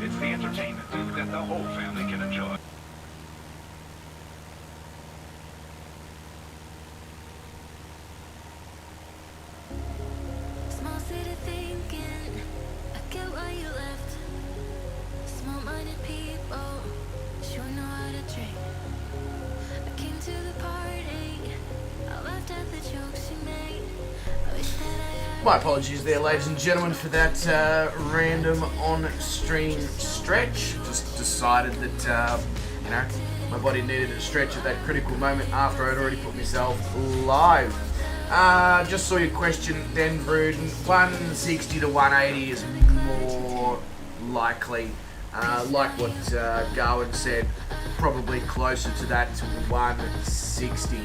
It's the entertainment that the whole family can enjoy. Small city thinking, I get why you left. Small-minded people sure know how to drink. I came to the party, I laughed at the jokes you made. I wish that I My apologies there, ladies and gentlemen, for that random on-stream stretch. Just decided that, you know, my body needed a stretch at that critical moment after I'd already put myself live. Just saw your question then, Bruden. 160 to 180 is more likely. Like what Gawin said, probably closer to that to 160.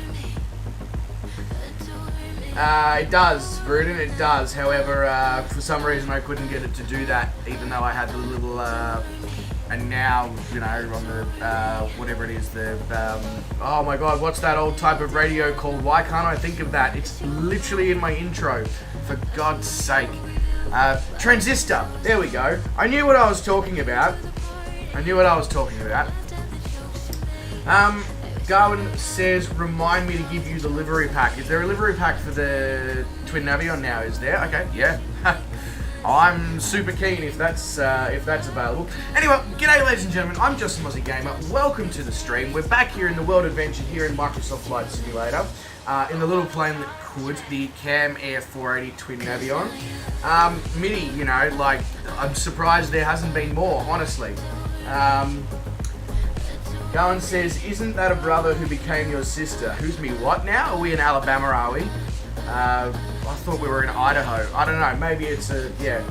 It does, Bruden, it does. However, for some reason I couldn't get it to do that, even though I had the little, and now, you know, on the, whatever it is, the, oh my god, what's that old type of radio called? Why can't I think of that? It's literally in my intro, for God's sake. Transistor, there we go. I knew what I was talking about. Gawin says, remind me to give you the livery pack. Is there a livery pack for the Twin Navion now? Is there? Okay, yeah. I'm super keen if that's available. Anyway, g'day ladies and gentlemen, I'm Justin Aussie Gamer. Welcome to the stream. We're back here in the World Adventure here in Microsoft Flight Simulator. In the little plane that could, the Camair 480 Twin Navion. MIDI, you know, like, I'm surprised there hasn't been more, honestly. Gawin says, isn't that a brother who became your sister? Who's me what now? Are we in Alabama, are we? I thought we were in Idaho. I don't know, maybe it's a, yeah.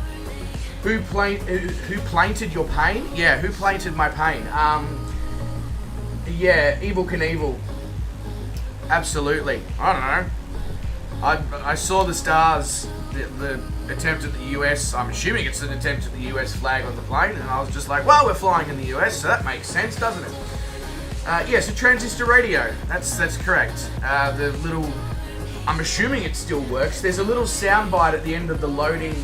Who plainted your pain? Yeah, who plainted my pain? Yeah, Evel Knievel. Absolutely. I don't know. I saw the stars, the attempt at the US, I'm assuming it's an attempt at the US flag on the plane, and I was just like, well, we're flying in the US, so that makes sense, doesn't it? Yeah, so transistor radio, that's correct. The little, I'm assuming it still works. There's a little soundbite at the end of the loading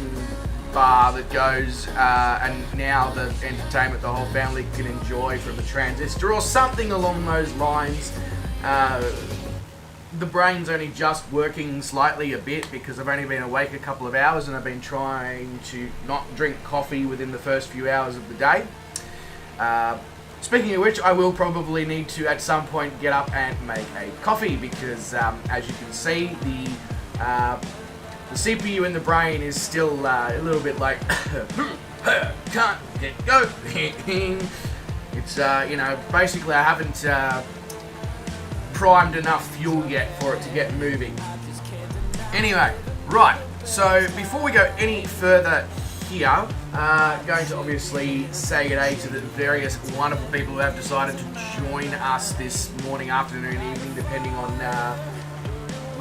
bar that goes, and now the entertainment the whole family can enjoy from the transistor, or something along those lines. The brain's only just working slightly a bit because I've only been awake a couple of hours and I've been trying to not drink coffee within the first few hours of the day. Speaking of which, I will probably need to at some point get up and make a coffee because, as you can see, the CPU in the brain is still a little bit like can't get going. It's you know, basically I haven't primed enough fuel yet for it to get moving. Anyway, right, so before we go any further here, going to obviously say good day to the various wonderful people who have decided to join us this morning, afternoon, evening, depending on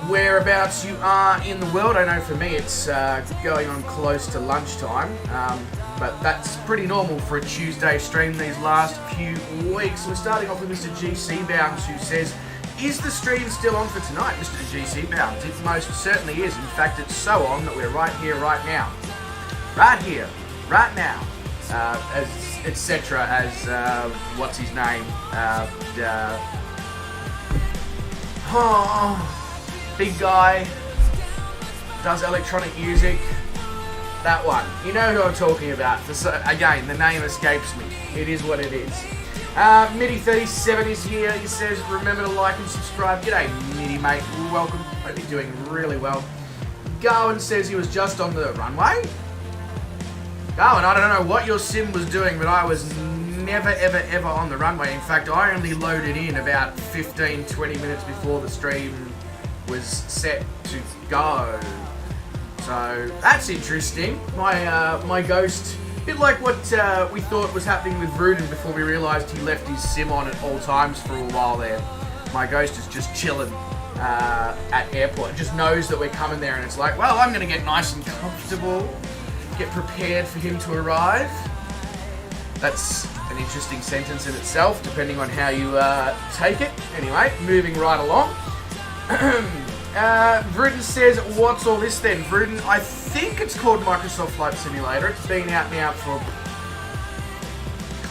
whereabouts you are in the world. I know for me it's going on close to lunchtime, but that's pretty normal for a Tuesday stream these last few weeks. We're starting off with Mr. GC Bounds, who says, is the stream still on for tonight, Mr. GC Bounds? It most certainly is. In fact, it's so on that we're right here, right now. Right here, right now. As etc. as what's his name? Big guy, does electronic music. That one. You know who I'm talking about. Again, the name escapes me. It is what it is. Midi37 is here. He says, remember to like and subscribe. G'day, Midi, mate. Welcome. Hope you're doing really well. Gawin says he was just on the runway. Gawin, I don't know what your sim was doing, but I was never, ever, ever on the runway. In fact, I only loaded in about 15, 20 minutes before the stream was set to go. So, that's interesting. My ghost... A bit like what we thought was happening with Ruden before we realised he left his sim on at all times for a while there. My ghost is just chilling at airport. It just knows that we're coming there and it's like, well, I'm going to get nice and comfortable, get prepared for him to arrive. That's an interesting sentence in itself, depending on how you take it. Anyway, moving right along. Vruden says, what's all this then? Vruden, I think it's called Microsoft Flight Simulator. It's been out now for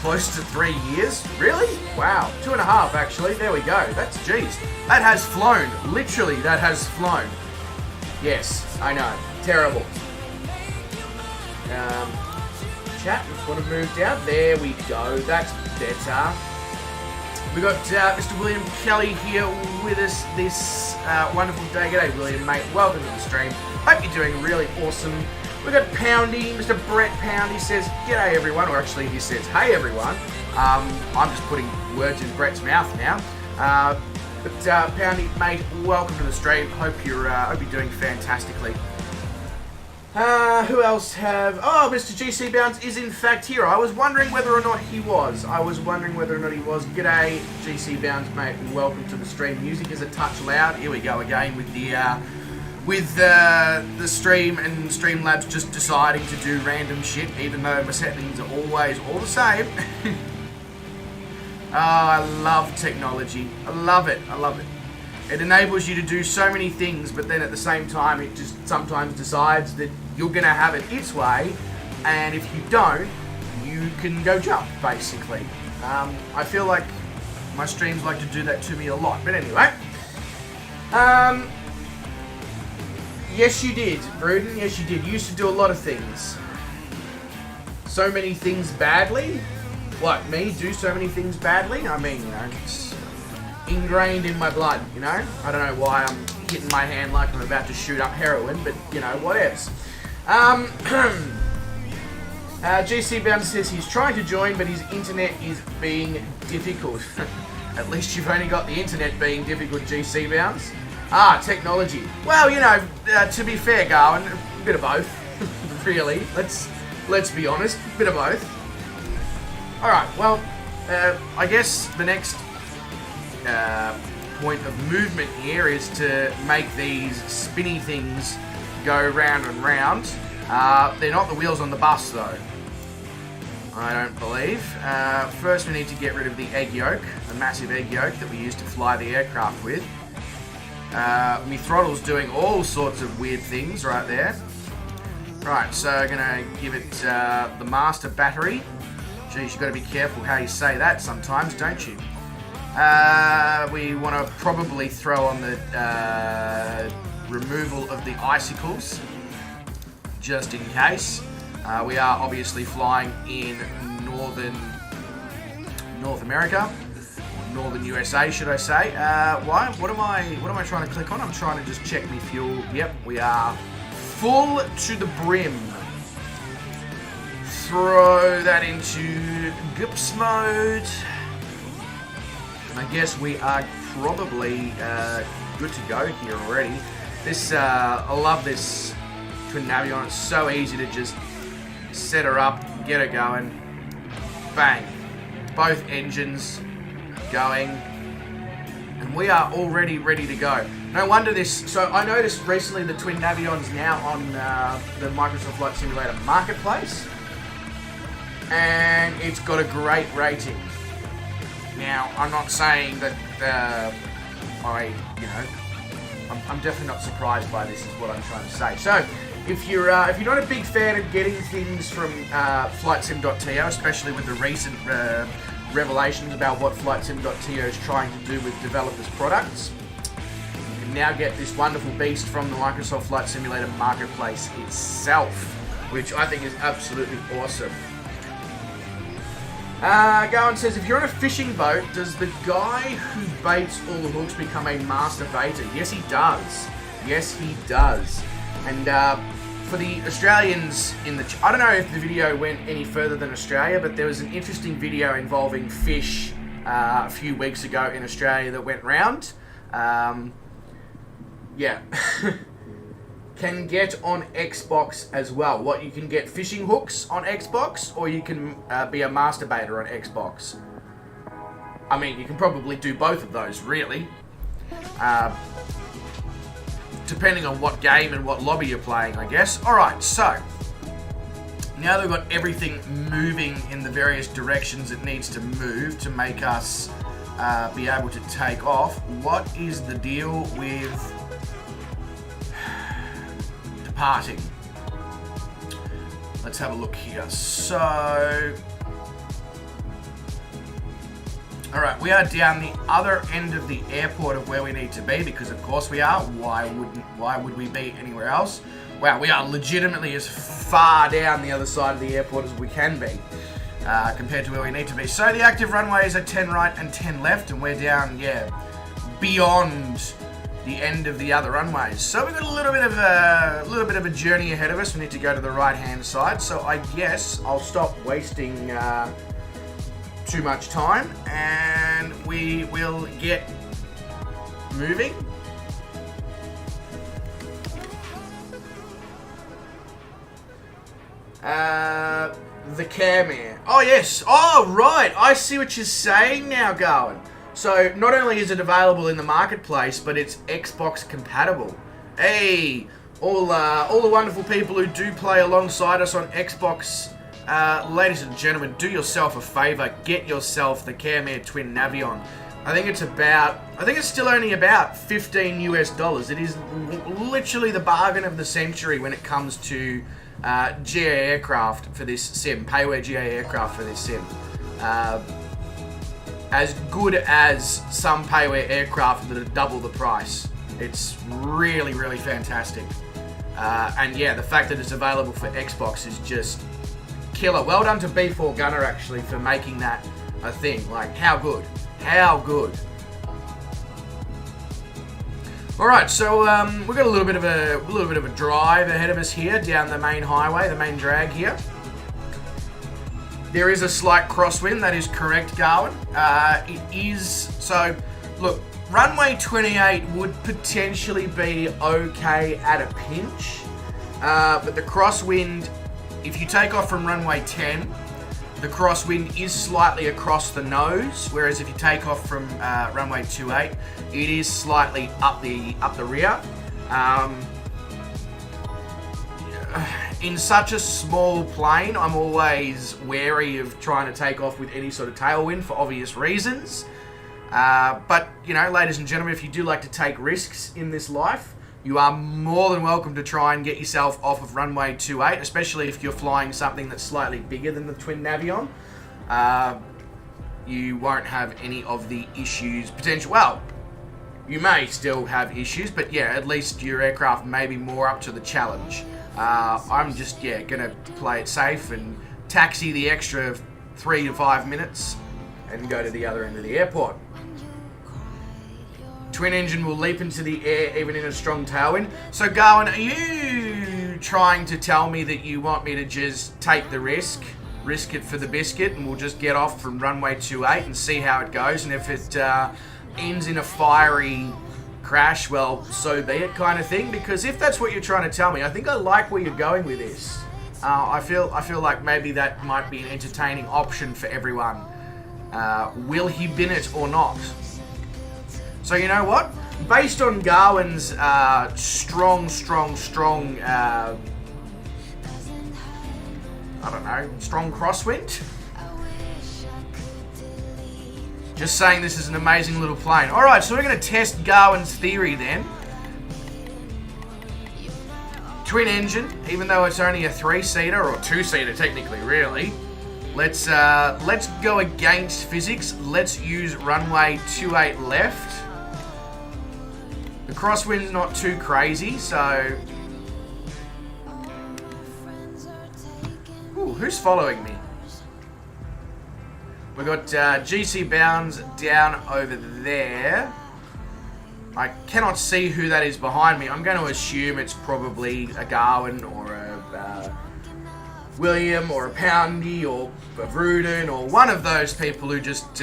close to 3 years. Really? Wow. 2.5 actually. There we go. That's, geez. That has flown. Literally, that has flown. Yes, I know. Terrible. Chat, just want to move down. There we go. That's better. We got Mr. William Kelly here with us this wonderful day. G'day, William, mate. Welcome to the stream. Hope you're doing really awesome. We got Poundy, Mr. Brett Poundy says, "G'day, everyone." Or actually, he says, "Hey, everyone." I'm just putting words in Brett's mouth now. But Poundy, mate, welcome to the stream. Hope you're doing fantastically. Who else have... Oh, Mr. GC Bounce is in fact here. I was wondering whether or not he was. G'day, GC Bounce, mate. Welcome to the stream. Music is a touch loud. Here we go again with the stream and Streamlabs just deciding to do random shit, even though my settings are always all the same. Oh, I love technology. I love it. It enables you to do so many things, but then at the same time, it just sometimes decides that you're going to have it its way, and if you don't, you can go jump, basically. I feel like my streams like to do that to me a lot, but anyway. Yes, you did, Bruden. Yes, you did. You used to do a lot of things. So many things badly? What, me do so many things badly? I mean, you know, it's ingrained in my blood, you know? I don't know why I'm hitting my hand like I'm about to shoot up heroin, but, you know, whatevs. GC Bounce says he's trying to join, but his internet is being difficult. At least you've only got the internet being difficult, GC Bounce. Ah, technology. Well, you know, to be fair, Gawin, a bit of both, really. Let's be honest, a bit of both. All right. Well, I guess the next point of movement here is to make these spinny things go round and round. They're not the wheels on the bus, though. I don't believe. First, we need to get rid of the egg yolk, the massive egg yolk that we used to fly the aircraft with. My throttle's doing all sorts of weird things right there. Right, so I'm gonna give it the master battery. Geez, you've got to be careful how you say that sometimes, don't you? We want to probably throw on the removal of the icicles, just in case. We are obviously flying in North America. Northern USA, should I say? Why? What am I trying to click on? I'm trying to just check my fuel. Yep, we are full to the brim. Throw that into GUPS mode. And I guess we are probably good to go here already. This, I love this twin Navion. It's so easy to just set her up, get her going. Bang. Both engines going, and we are already ready to go. No wonder this. So I noticed recently the twin Navion's now on the Microsoft Flight Simulator Marketplace, and it's got a great rating. Now, I'm not saying that I'm definitely not surprised by this. Is what I'm trying to say. So, if you're not a big fan of getting things from FlightSim.to, especially with the recent revelations about what FlightSim.to is trying to do with developers' products, you can now get this wonderful beast from the Microsoft Flight Simulator Marketplace itself, which I think is absolutely awesome. Gowan says, if you're on a fishing boat, does the guy who baits all the hooks become a master baiter? Yes, he does. Yes, he does. And for the Australians in the... I don't know if the video went any further than Australia, but there was an interesting video involving fish a few weeks ago in Australia that went round. Yeah. Can get on Xbox as well. What, you can get fishing hooks on Xbox, or you can be a masturbator on Xbox. I mean, you can probably do both of those, really. Depending on what game and what lobby you're playing, I guess. Alright, so now that we've got everything moving in the various directions it needs to move to make us be able to take off, what is the deal with departing? Let's have a look here. So Alright, we are down the other end of the airport of where we need to be, because of course we are. Why would we be anywhere else? Wow, we are legitimately as far down the other side of the airport as we can be, compared to where we need to be. So the active runways are 10 right and 10 left, and we're down, yeah, beyond the end of the other runways. So we've got a little bit of a journey ahead of us. We need to go to the right hand side. So I guess I'll stop wasting too much time, and we will get moving. The Camair. Oh yes. Oh right. I see what you're saying now, Gawin. So not only is it available in the marketplace, but it's Xbox compatible. Hey, all the wonderful people who do play alongside us on Xbox, ladies and gentlemen, do yourself a favor. Get yourself the Camair Twin Navion. I think it's still only about $15 US. It is literally the bargain of the century when it comes to GA aircraft for this sim, payware GA aircraft for this sim. As good as some payware aircraft that are double the price. It's really, really fantastic. And yeah, the fact that it's available for Xbox is just killer. Well done to B4 Gunner actually for making that a thing. Like, how good? How good? All right, so we've got a little bit of a drive ahead of us here down the main highway, the main drag here. There is a slight crosswind, that is correct, Gawin. It is, so look, runway 28 would potentially be okay at a pinch, but the crosswind, if you take off from runway 10, the crosswind is slightly across the nose, whereas if you take off from runway 28, it is slightly up the rear. In such a small plane, I'm always wary of trying to take off with any sort of tailwind for obvious reasons. But, you know, ladies and gentlemen, if you do like to take risks in this life, you are more than welcome to try and get yourself off of runway 28, especially if you're flying something that's slightly bigger than the Twin Navion. You won't have any of the issues, well, you may still have issues, but yeah, at least your aircraft may be more up to the challenge. I'm just, yeah, gonna play it safe and taxi the extra 3 to 5 minutes and go to the other end of the airport. Twin engine will leap into the air even in a strong tailwind. So Gawin, are you trying to tell me that you want me to just take the risk it for the biscuit, and we'll just get off from runway 28 and see how it goes, and if it ends in a fiery crash, well, so be it kind of thing? Because if that's what you're trying to tell me, I think I like where you're going with this. I feel like maybe that might be an entertaining option for everyone. Will he bin it or not? So you know what? Based on Gawin's strong, I don't know, strong crosswind? Just saying this is an amazing little plane. Alright, so we're going to test Gawin's theory then. Twin engine, even though it's only a 3-seater, or 2-seater technically, really. Let's go against physics. Let's use runway 28 left. The crosswind's not too crazy, so... Ooh, who's following me? We've got GC Bounds down over there. I cannot see who that is behind me. I'm going to assume it's probably a Gawin or a William or a Poundy or a Rudin or one of those people who just...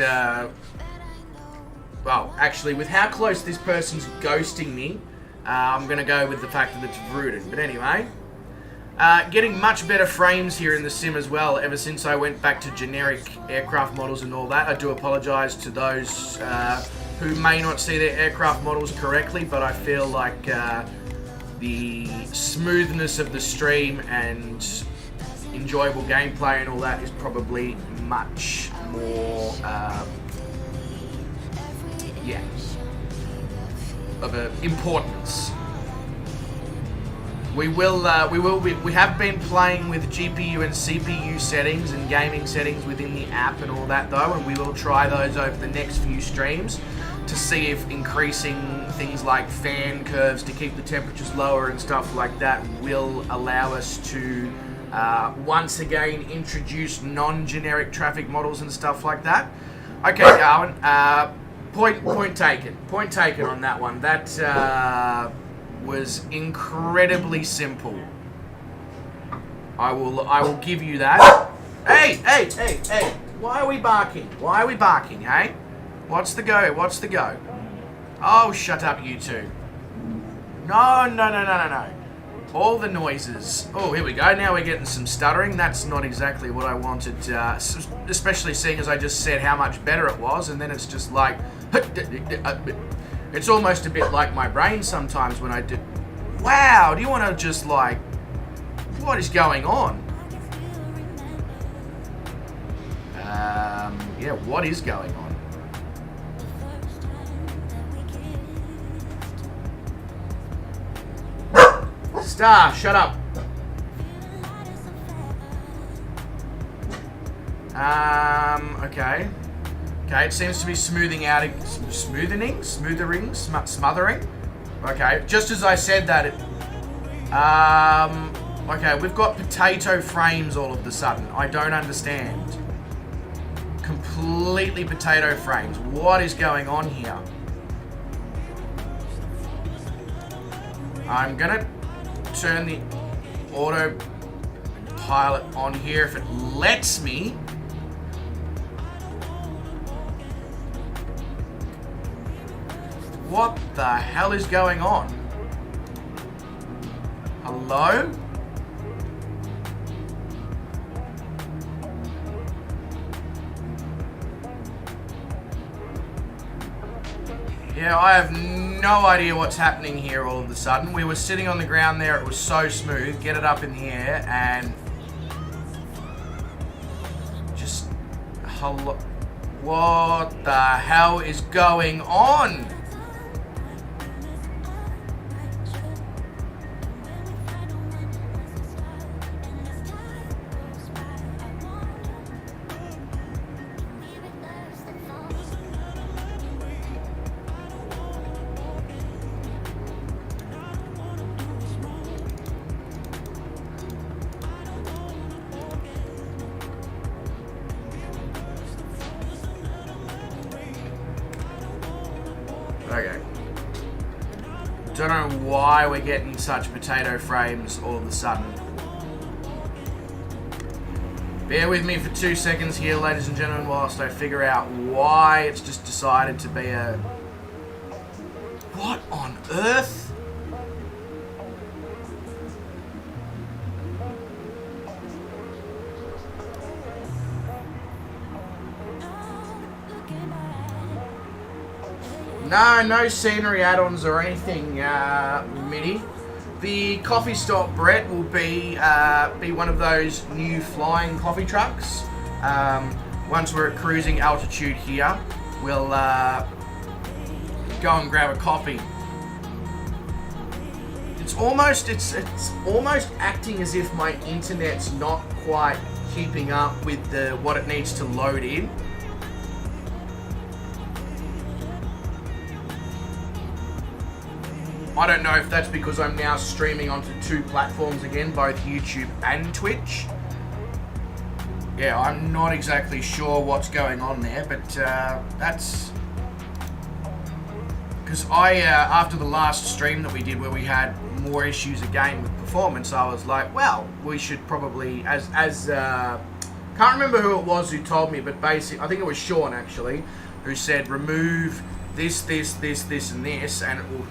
well, actually, with how close this person's ghosting me, I'm going to go with the fact that it's Rudin. But anyway... getting much better frames here in the sim as well ever since I went back to generic aircraft models and all that. I do apologise to those who may not see their aircraft models correctly, but I feel like the smoothness of the stream and enjoyable gameplay and all that is probably much more, yeah, of an importance. We have been playing with GPU and CPU settings and gaming settings within the app and all that though, and we will try those over the next few streams to see if increasing things like fan curves to keep the temperatures lower and stuff like that will allow us to once again introduce non-generic traffic models and stuff like that. Okay, Gawin, point taken. Point taken on that one. That was incredibly simple. I will give you that. Hey! Why are we barking? Why are we barking, hey? What's the go? What's the go? Oh, shut up, you two. No. All the noises. Oh, here we go. Now we're getting some stuttering. That's not exactly what I wanted, especially seeing as I just said how much better it was, and then it's just like... It's almost a bit like my brain sometimes when I do... Wow, do you want to just like... What is going on? Yeah, what is going on? Star, shut up. Okay. Okay, it seems to be smothering. Okay, just as I said that, okay, we've got potato frames all of a sudden. I don't understand. Completely potato frames. What is going on here? I'm gonna turn the autopilot on here if it lets me. What the hell is going on? Hello? Yeah, I have no idea what's happening here all of a sudden. We were sitting on the ground there, it was so smooth. Get it up in the air and... Just... Hello? What the hell is going on? Okay. Don't know why we're getting such potato frames all of a sudden. Bear with me for 2 seconds here, ladies and gentlemen, whilst I figure out why it's just decided to be a... What on earth? No scenery add-ons or anything, MIDI. The coffee stop, Brett, will be one of those new flying coffee trucks. Once we're at cruising altitude here, we'll go and grab a coffee. It's almost acting as if my internet's not quite keeping up with what it needs to load in. I don't know if that's because I'm now streaming onto 2 platforms again, both YouTube and Twitch. Yeah, I'm not exactly sure what's going on there, but that's... Because after the last stream that we did where we had more issues again with performance, I was like, well, we should probably, can't remember who it was who told me, but basically, I think it was Sean actually, who said remove this, and this, and it will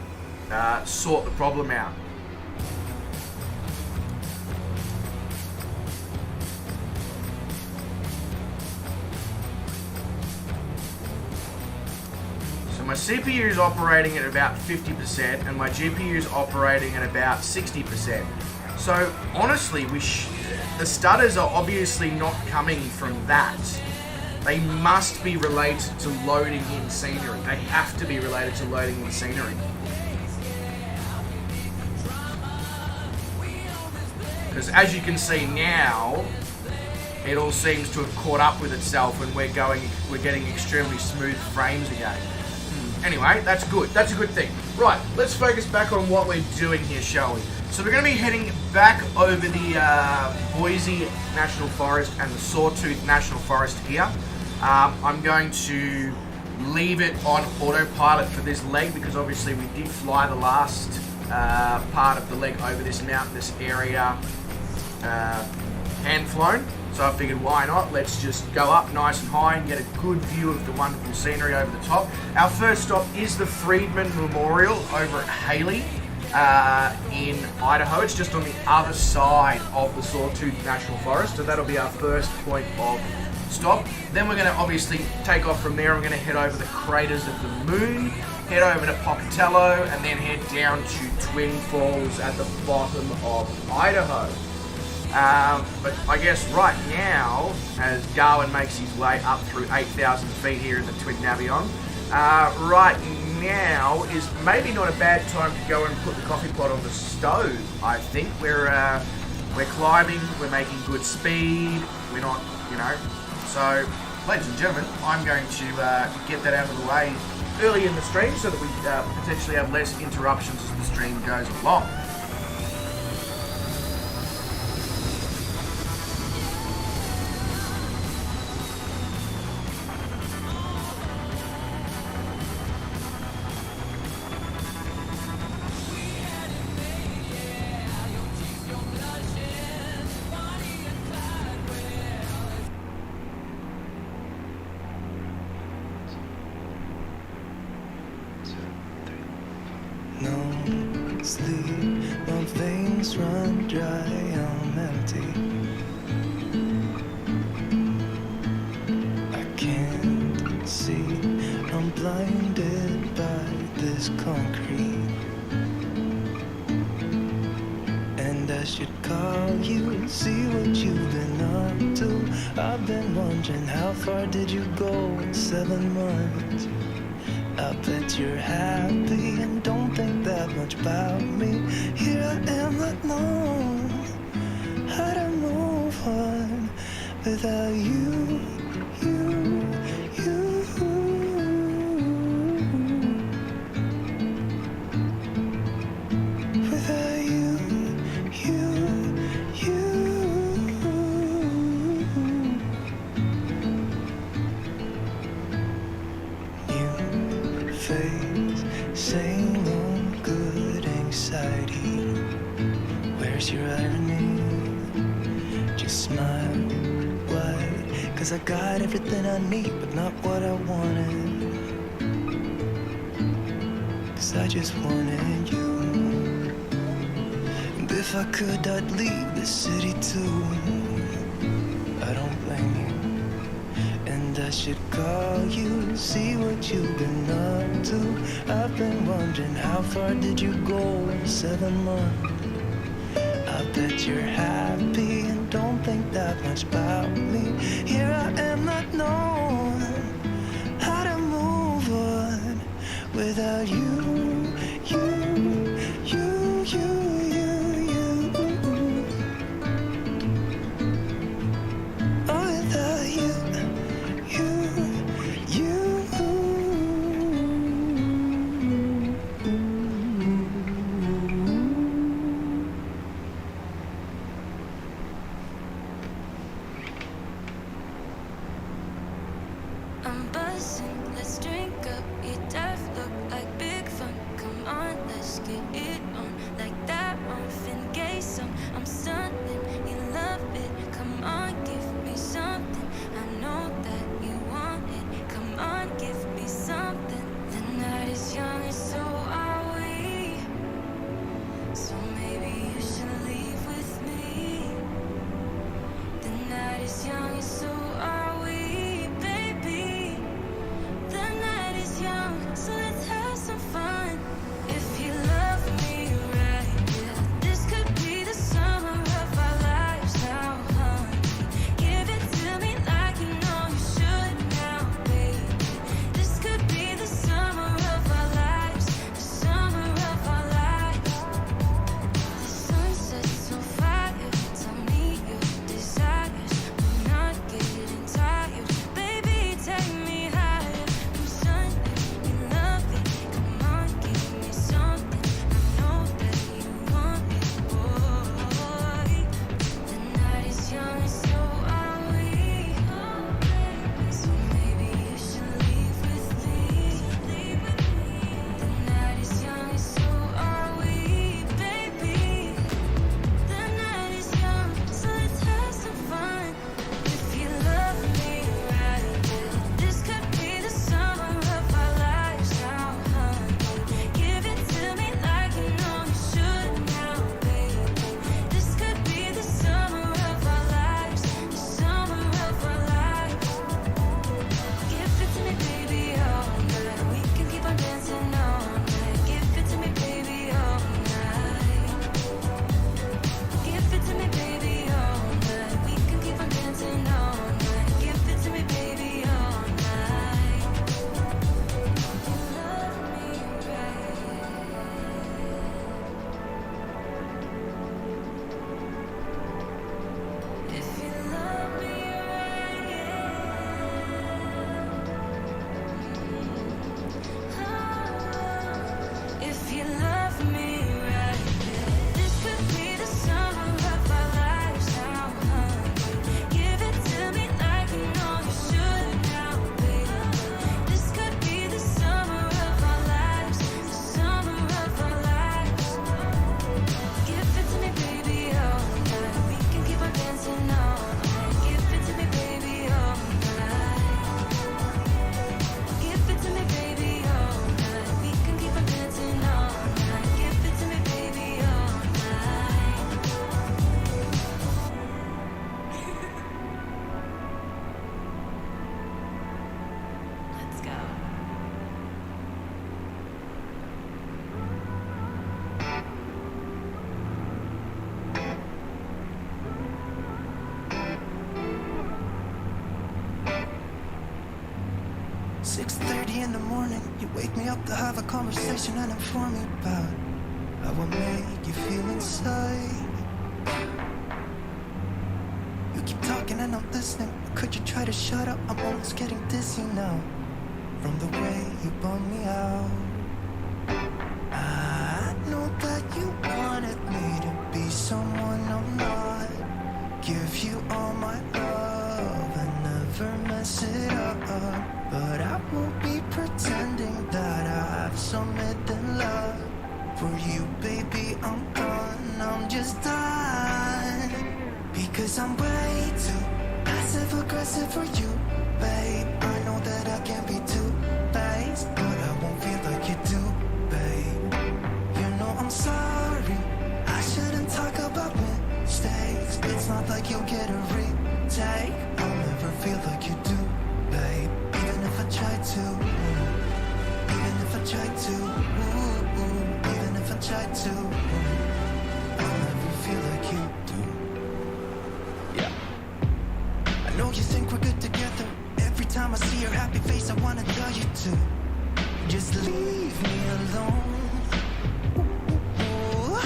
sort the problem out. So my CPU is operating at about 50% and my GPU is operating at about 60%. So honestly, the stutters are obviously not coming from that. They must be related to loading in scenery. They have to be related to loading in scenery. because as you can see now, it all seems to have caught up with itself, and we're getting extremely smooth frames again. Anyway, that's good. That's a good thing. Right, let's focus back on what we're doing here, shall we? So we're going to be heading back over the Boise National Forest and the Sawtooth National Forest here. I'm going to leave it on autopilot for this leg because obviously we did fly the last part of the leg over this mountainous area hand flown. So I figured, why not? Let's just go up nice and high and get a good view of the wonderful scenery over the top. Our first stop is the Freedman Memorial over at Heli in Idaho. It's just on the other side of the Sawtooth National Forest, so that'll be our first point of stop. Then we're going to obviously take off from there. We're going to head over the craters of the moon, head over to Pocatello, and then head down to Twin Falls at the bottom of Idaho. But I guess right now, as Gawin makes his way up through 8,000 feet here in the Twin Navion, right now is maybe not a bad time to go and put the coffee pot on the stove. I think we're climbing, we're making good speed, we're not, So, ladies and gentlemen, I'm going to get that out of the way early in the stream so that we potentially have less interruptions as the stream goes along. No sleep, my veins run dry, I'm empty. I can't see, I'm blinded by this concrete. And I should call you, see what you've been up to. I've been wondering, how far did you go in 7 months? I bet you're happy and don't think that much about me. Here I am, not knowing how to move on without you. Without you. Face, same old good anxiety. Where's your irony? Just smile, why? Cause I got everything I need, but not what I wanted. Cause I just wanted you. And if I could, I'd leave this city too. I don't blame you. And I should call you, see what you've been up to. I've been wondering, how far did you go in 7 months? I bet you're happy and don't think that much about me. Here I am, not knowing how to move on without you. I'm buzzing, let's drink up. Your death look like big fun. Come on, let's get it on. Like that on Finn Gay song. I'm stunning, you love it. Come on, give me something. I know that you want it. Come on, give me something. The night is young and so are we. So maybe you should leave with me. The night is young and so are we. So let's have some fun. If you love me right, yeah, this could be the summer of our lives. 6:30 in the morning, you wake me up to have a conversation and inform me about how I made you feel inside. You keep talking and I'm listening. Could you try to shut up? I'm almost getting dizzy now from the way you bum me out. I know that you wanted me to be someone I'm not. Give you all my love and never mess it up. But I won't be pretending that I have some hidden love. For you, baby, I'm done. I'm just done. Because I'm way too passive-aggressive for you, babe. I know that I can't be too based, but I won't feel like you do, babe. You know I'm sorry, I shouldn't talk about mistakes. It's not like you'll get a retake. I'll never feel like you do, babe. Even if I try to, even if I try to, even if I try to, I'll never feel like you do. Yeah. I know you think we're good together. Every time I see your happy face, I wanna tell you to just leave me alone. Ooh.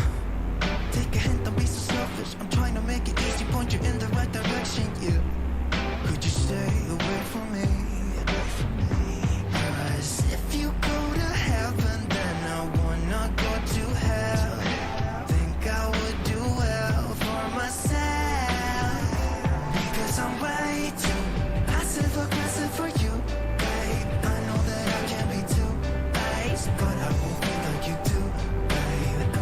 Take a hint, don't be so selfish. I'm trying to make it easy, point you in the right direction. Yeah. Could you stay away from me? 'Cause if you go to heaven, then I wanna go to hell. Think I would do well for myself. Because I'm way too passive-aggressive for you, babe. I know that I can't be too based, but I won't feel like you do, babe.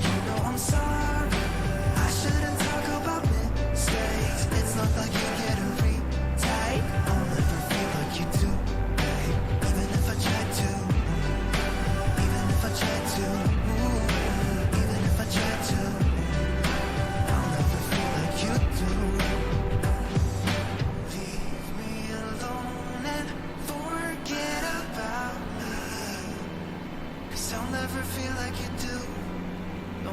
You know I'm sorry, I shouldn't talk about mistakes. It's not like you get a retake. I'll never feel like you do, babe. Even if I try to, even if I try to, even if I try to, I'll never feel like you do. Leave me alone and forget about me, 'cause I'll never feel like you do. No.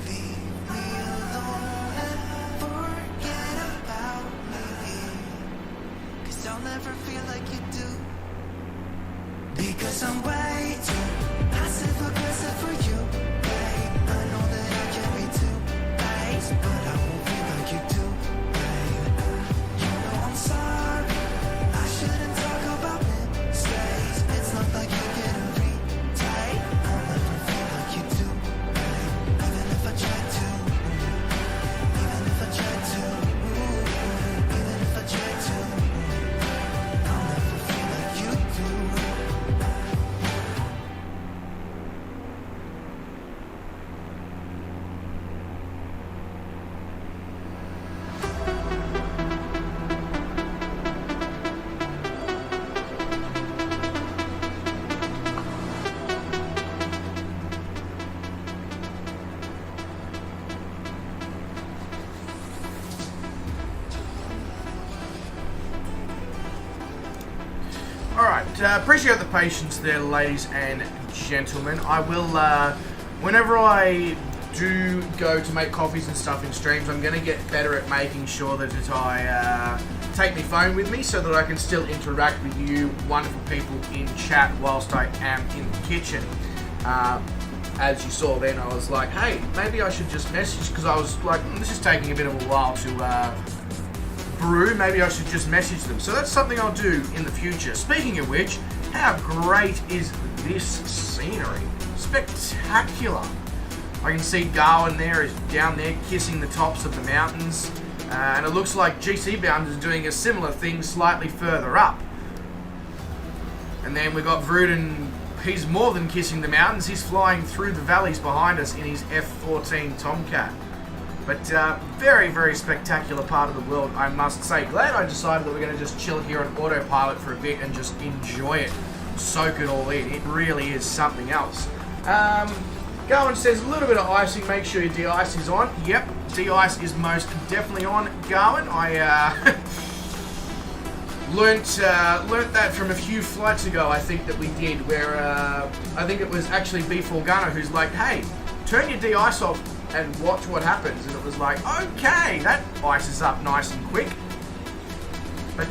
Leave me alone and forget about me, 'cause I'll never feel like you do. Because I'm way too passive-aggressive for you, babe. I know that I can't be too based, but I won't feel like you do, babe. You know I'm sorry, I shouldn't talk about mistakes. It's not like you get a retake. I'll never feel like you do, babe. Even if I try to, even if I try to, even if I try to, I'll never feel like you do. Alright, appreciate the patience there, ladies and gentlemen. I will, whenever I do go to make coffees and stuff in streams, I'm going to get better at making sure that I take my phone with me so that I can still interact with you wonderful people in chat whilst I am in the kitchen. As you saw then, I was like, hey, maybe I should just message, because I was like, this is taking a bit of a while to brew, maybe I should just message them. So that's something I'll do in the future. Speaking of which, how great is this scenery? Spectacular. I can see Gawin there is down there kissing the tops of the mountains, and it looks like GC Bound is doing a similar thing slightly further up. And then we've got Vruden, he's more than kissing the mountains, he's flying through the valleys behind us in his F-14 Tomcat. But very, very spectacular part of the world, I must say. Glad I decided that we're going to just chill here on autopilot for a bit and just enjoy it. Soak it all in. It really is something else. Gawin says a little bit of icing, make sure your de-ice is on. Yep, de-ice is most definitely on, Gawin. I learnt that from a few flights ago, I think that we did, where I think it was actually B4 Gunner who's like, hey, turn your de-ice off and watch what happens. And it was like, okay, that ices up nice and quick. But,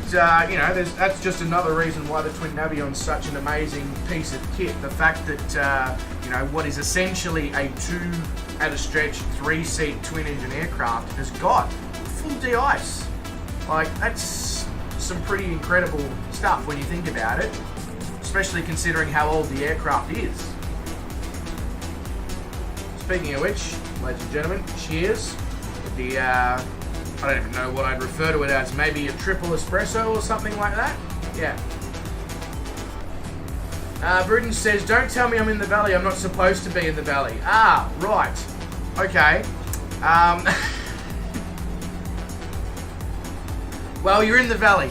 you know, that's just another reason why the Twin Navion's such an amazing piece of kit. The fact that, you know, what is essentially a 2 at a stretch 3-seat twin-engine aircraft has got full de-ice. Like, that's some pretty incredible stuff when you think about it, especially considering how old the aircraft is. Speaking of which, ladies and gentlemen, cheers. The, I don't even know what I'd refer to it as, maybe a triple espresso or something like that? Yeah. Bruton says, don't tell me I'm in the valley, I'm not supposed to be in the valley. Ah, right. Okay. Well, you're in the valley.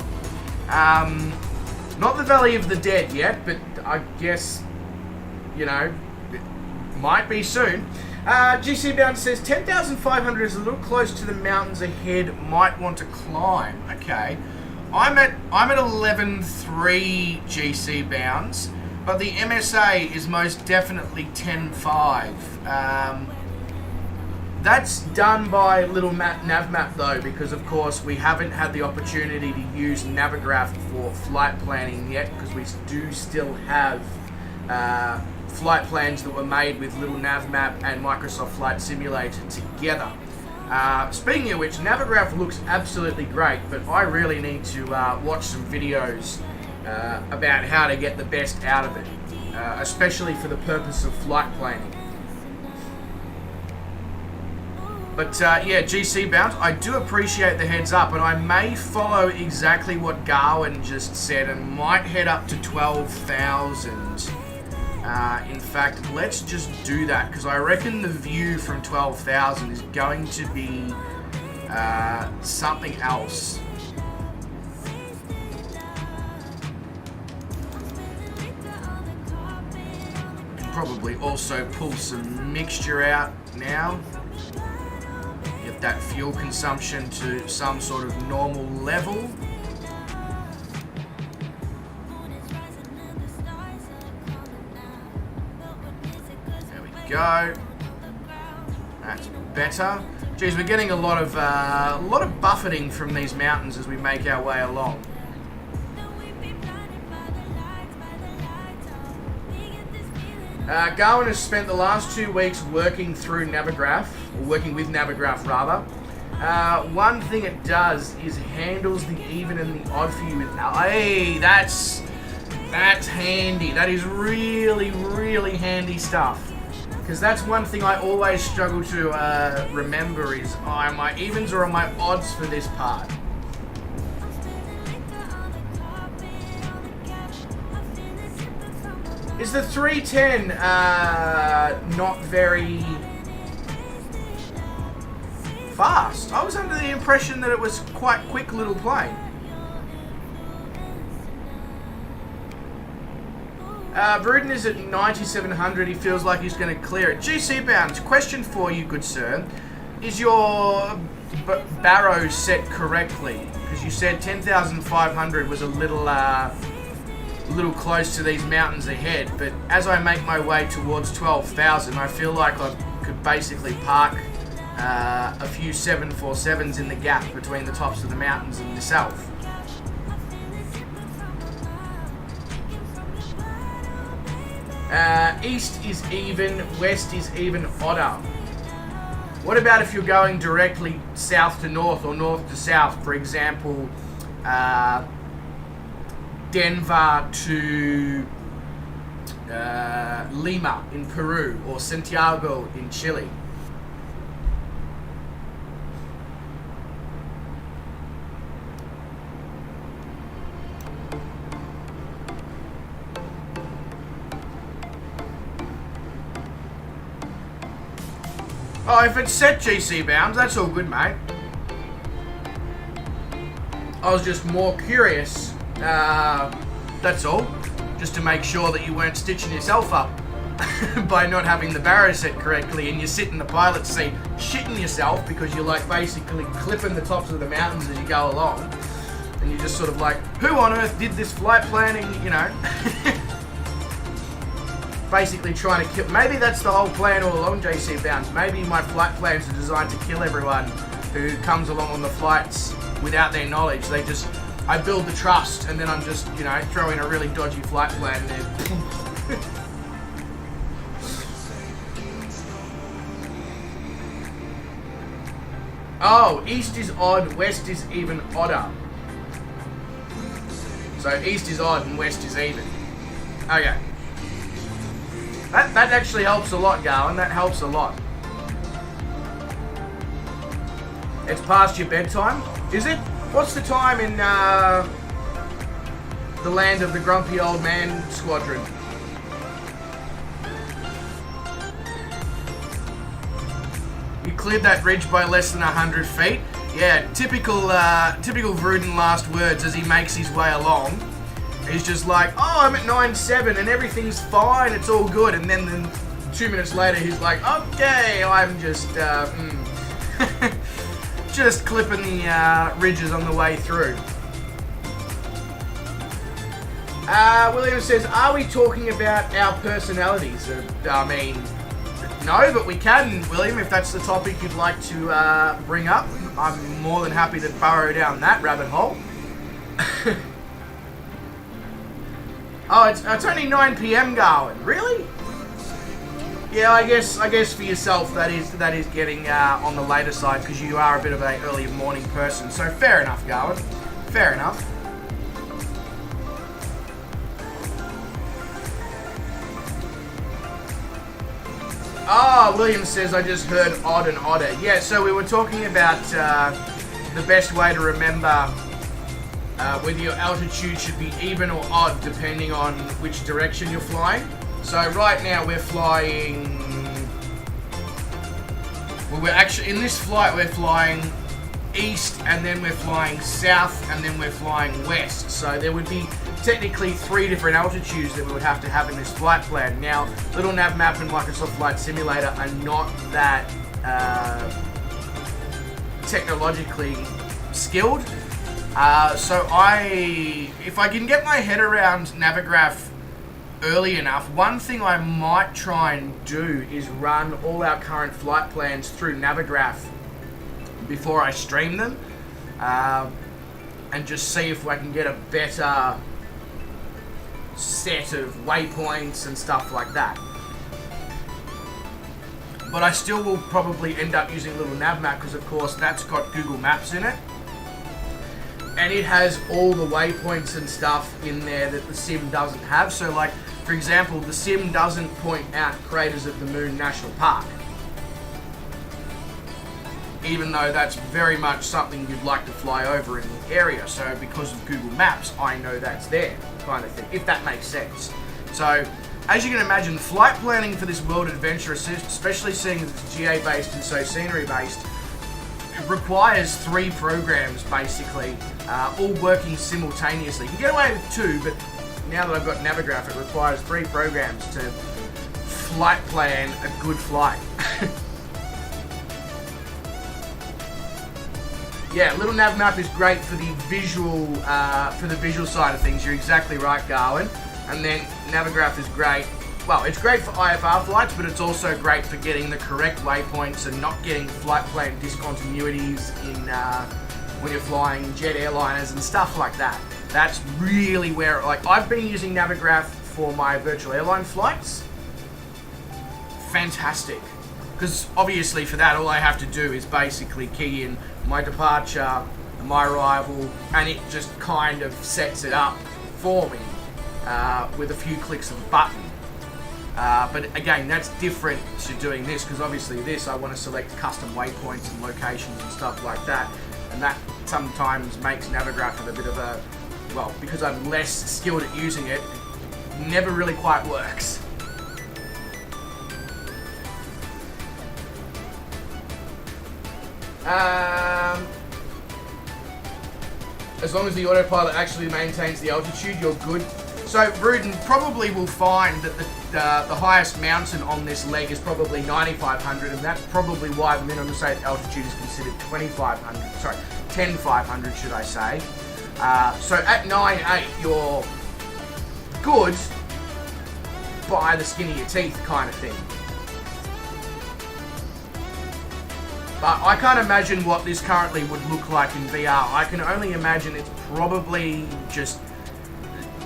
Not the Valley of the Dead yet, but I guess, you know, it might be soon. GC Bound says 10,500 is a little close to the mountains ahead. Might want to climb. Okay, I'm at 11.3 GC Bounds, but the MSA is most definitely 10.5. That's done by little navmap though, because of course we haven't had the opportunity to use Navigraph for flight planning yet, because we do still have flight plans that were made with little navmap and Microsoft Flight Simulator together. Speaking of which, Navigraph looks absolutely great, but I really need to watch some videos about how to get the best out of it, especially for the purpose of flight planning. But yeah, GC Bounce, I do appreciate the heads up, and I may follow exactly what Gawin just said and might head up to 12,000. In fact, let's just do that, because I reckon the view from 12,000 is going to be something else. Can probably also pull some mixture out now. Get that fuel consumption to some sort of normal level. There we go. That's better. Geez, we're getting a lot of buffeting from these mountains as we make our way along. Gawin has spent the last 2 weeks working through Navigraph, or working with Navigraph rather. One thing it does is handles the even and the odd for you with, hey, that's handy. That is really, really handy stuff. Because that's one thing I always struggle to remember is, am I evens or am I odds for this part? Is the 310 not very fast? I was under the impression that it was quite quick little plane. Bruden is at 9,700. He feels like he's going to clear it. GC Bounds, question for you, good sir. Is your barrow set correctly? Because you said 10,500 was a little close to these mountains ahead, but as I make my way towards 12,000, I feel like I could basically park a few 747s in the gap between the tops of the mountains and myself. East is even, west is even odder. What about if you're going directly south to north or north to south? For example, Denver to Lima in Peru or Santiago in Chile. Oh, if it's set GC Bounds, that's all good, mate. I was just more curious. That's all. Just to make sure that you weren't stitching yourself up by not having the barrow set correctly, and you sit in the pilot's seat shitting yourself because you're like basically clipping the tops of the mountains as you go along, and you're just sort of like, who on earth did this flight planning, you know? Basically trying to kill. Maybe that's the whole plan all along, JC Bounds. Maybe my flight plans are designed to kill everyone who comes along on the flights without their knowledge. They just I build the trust, and then I'm just, you know, throwing a really dodgy flight plan there. Oh, east is odd, west is even odder. So east is odd and west is even. Okay. That actually helps a lot, Gawin. That helps a lot. It's past your bedtime, is it? What's the time in the land of the grumpy old man squadron? You cleared that ridge by less than 100 feet. Yeah, typical Vruden last words as he makes his way along. He's just like, oh, I'm at 9.7 and everything's fine, it's all good. And then 2 minutes later, he's like, okay, I'm just, just clipping the ridges on the way through. William says, are we talking about our personalities? I mean, no, but we can, William, if that's the topic you'd like to bring up. I'm more than happy to burrow down that rabbit hole. Oh, it's only 9 PM, Gawin. Really? Yeah, I guess for yourself that is getting on the later side because you are a bit of an early morning person. So fair enough, Gawin. Fair enough. Oh, William says I just heard odd and odder. Yeah, so we were talking about the best way to remember whether your altitude should be even or odd depending on which direction you're flying. So right now we're flying... Well, we're actually... In this flight we're flying east and then we're flying south and then we're flying west. So there would be technically 3 different altitudes that we would have to have in this flight plan. Now, Little Nav Map and Microsoft Flight Simulator are not that technologically skilled. So if I can get my head around Navigraph early enough, one thing I might try and do is run all our current flight plans through Navigraph before I stream them, and just see if I can get a better set of waypoints and stuff like that. But I still will probably end up using Little Nav Map because of course that's got Google Maps in it. And it has all the waypoints and stuff in there that the sim doesn't have. So like, for example, the sim doesn't point out Craters of the Moon National Park. Even though that's very much something you'd like to fly over in the area. So because of Google Maps, I know that's there, kind of thing, if that makes sense. So, as you can imagine, flight planning for this World Adventure, especially seeing that it's GA-based and so scenery-based, it requires 3 programs, basically, all working simultaneously. You can get away with 2, but now that I've got Navigraph, it requires 3 programs to flight plan a good flight. Yeah, Little Nav Map is great for the visual side of things. You're exactly right, Gawin. And then Navigraph is great. Well, it's great for IFR flights, but it's also great for getting the correct waypoints and not getting flight plan discontinuities in when you're flying jet airliners and stuff like that. That's really where, like, I've been using Navigraph for my virtual airline flights. Fantastic. Because obviously for that, all I have to do is basically key in my departure, my arrival, and it just kind of sets it up for me with a few clicks of a button. But again, that's different to doing this, because obviously this, I want to select custom waypoints and locations and stuff like that, and that sometimes makes Navigraph a bit of a, well, because I'm less skilled at using it, never really quite works. As long as the autopilot actually maintains the altitude, you're good. So Vruden probably will find that the highest mountain on this leg is probably 9,500, and that's probably why the minimum safe altitude is considered 2,500. Sorry, 10,500 should I say. So at 9.8 you're good by the skin of your teeth kind of thing. But I can't imagine what this currently would look like in VR. I can only imagine it's probably just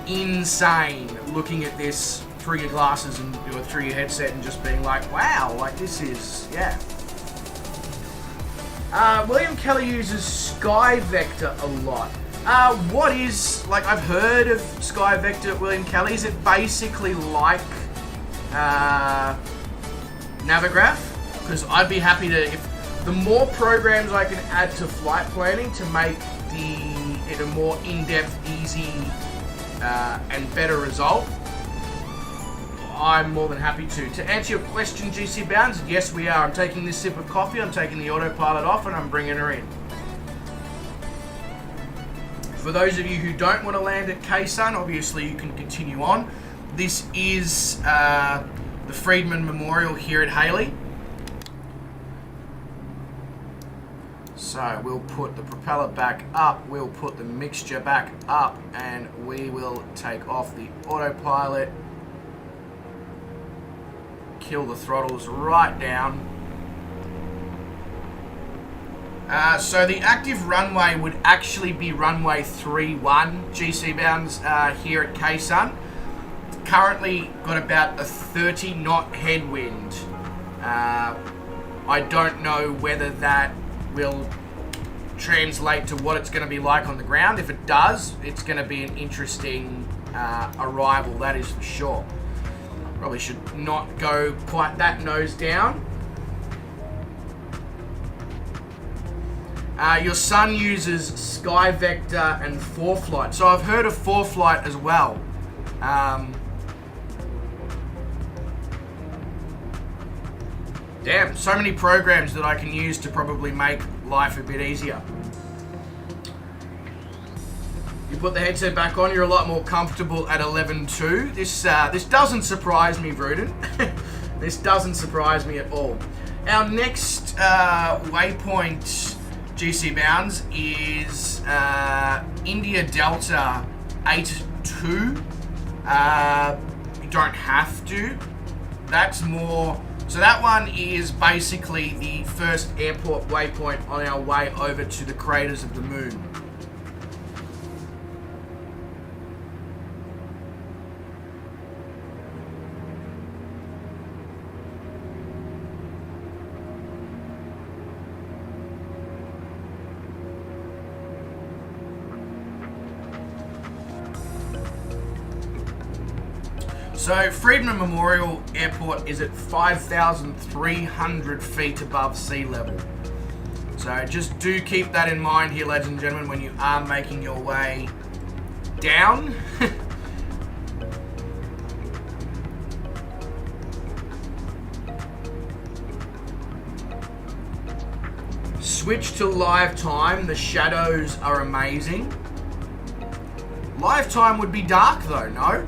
insane looking at this through your glasses and or through your headset and just being like, wow, like this is, yeah. William Kelly uses Sky Vector a lot. What is, like, I've heard of Sky Vector at William Kelly. Is it basically like Navigraph? Because I'd be happy to, if the more programs I can add to flight planning to make it a more in-depth, easy, and better result, I'm more than happy to. To answer your question, GC Bounds, yes we are. I'm taking this sip of coffee, I'm taking the autopilot off, and I'm bringing her in. For those of you who don't want to land at Kaysan, obviously you can continue on. This is the Friedman Memorial here at Heli. So we'll put the propeller back up, we'll put the mixture back up, and we will take off the autopilot. Kill the throttles right down. So the active runway would actually be runway 31, GC Bounds, here at Kaysan. Currently got about a 30 knot headwind. I don't know whether that will translate to what it's going to be like on the ground. If it does, it's going to be an interesting arrival, that is for sure. Probably should not go quite that nose down. Your son uses Sky Vector and 4Flight. So I've heard of 4Flight as well. Damn, so many programs that I can use to probably make life a bit easier. You put the headset back on, you're a lot more comfortable at 11.2. This doesn't surprise me, Vruden. This doesn't surprise me at all. Our next waypoint, GC Bounds, is India Delta 82. You don't have to. That's more... So that one is basically the first airport waypoint on our way over to the craters of the moon. So Friedman Memorial Airport is at 5,300 feet above sea level. So just do keep that in mind here, ladies and gentlemen, when you are making your way down. Switch to live time. The shadows are amazing. Live time would be dark though, no?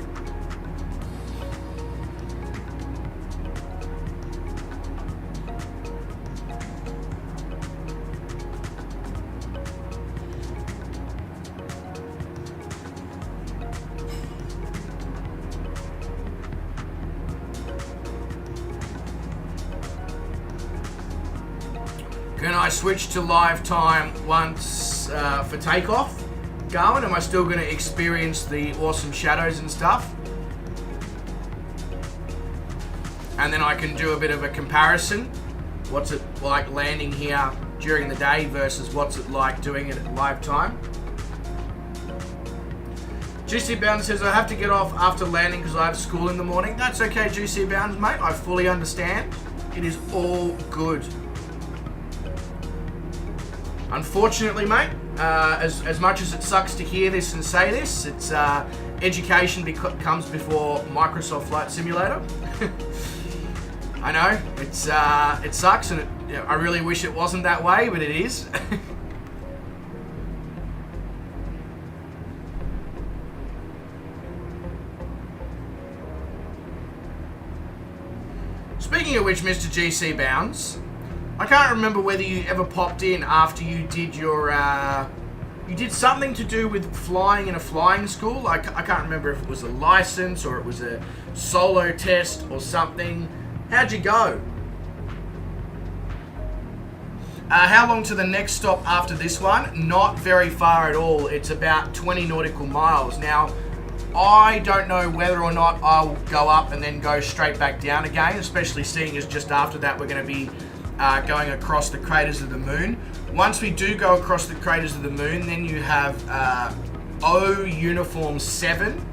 Can I switch to live time once for takeoff? Gawin, am I still going to experience the awesome shadows and stuff? And then I can do a bit of a comparison. What's it like landing here during the day versus what's it like doing it at live time? GC Bounds says, I have to get off after landing because I have school in the morning. That's okay, GC Bounds, mate. I fully understand. It is all good. Unfortunately, mate, as much as it sucks to hear this and say this, it's education comes before Microsoft Flight Simulator. I know it sucks, and I really wish it wasn't that way, but it is. Speaking of which, Mr. GC Bounds, I can't remember whether you ever popped in after you did your, you did something to do with flying in a flying school. I can't remember if it was a license or it was a solo test or something. How'd you go? How long to the next stop after this one? Not very far at all. It's about 20 nautical miles. Now, I don't know whether or not I'll go up and then go straight back down again, especially seeing as just after that we're going to be going across the craters of the moon. Once we do go across the craters of the moon, then you have O uniform 7.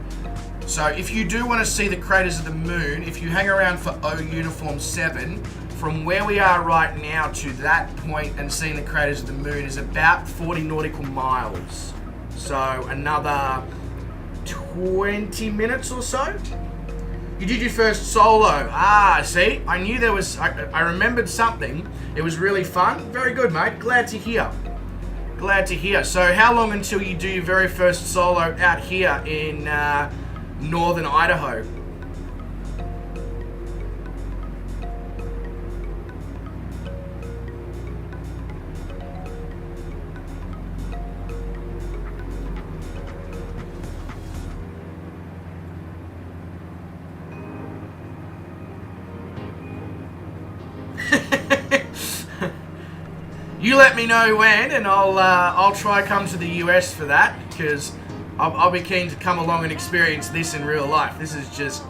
So if you do want to see the craters of the moon, if you hang around for O uniform 7, from where we are right now to that point and seeing the craters of the moon is about 40 nautical miles. So another 20 minutes or so. You did your first solo. Ah, see? I knew there was... I remembered something. It was really fun. Very good, mate. Glad to hear. Glad to hear. So how long until you do your very first solo out here in northern Idaho? You let me know when, and I'll try come to the US for that, because I'll be keen to come along and experience this in real life. This is just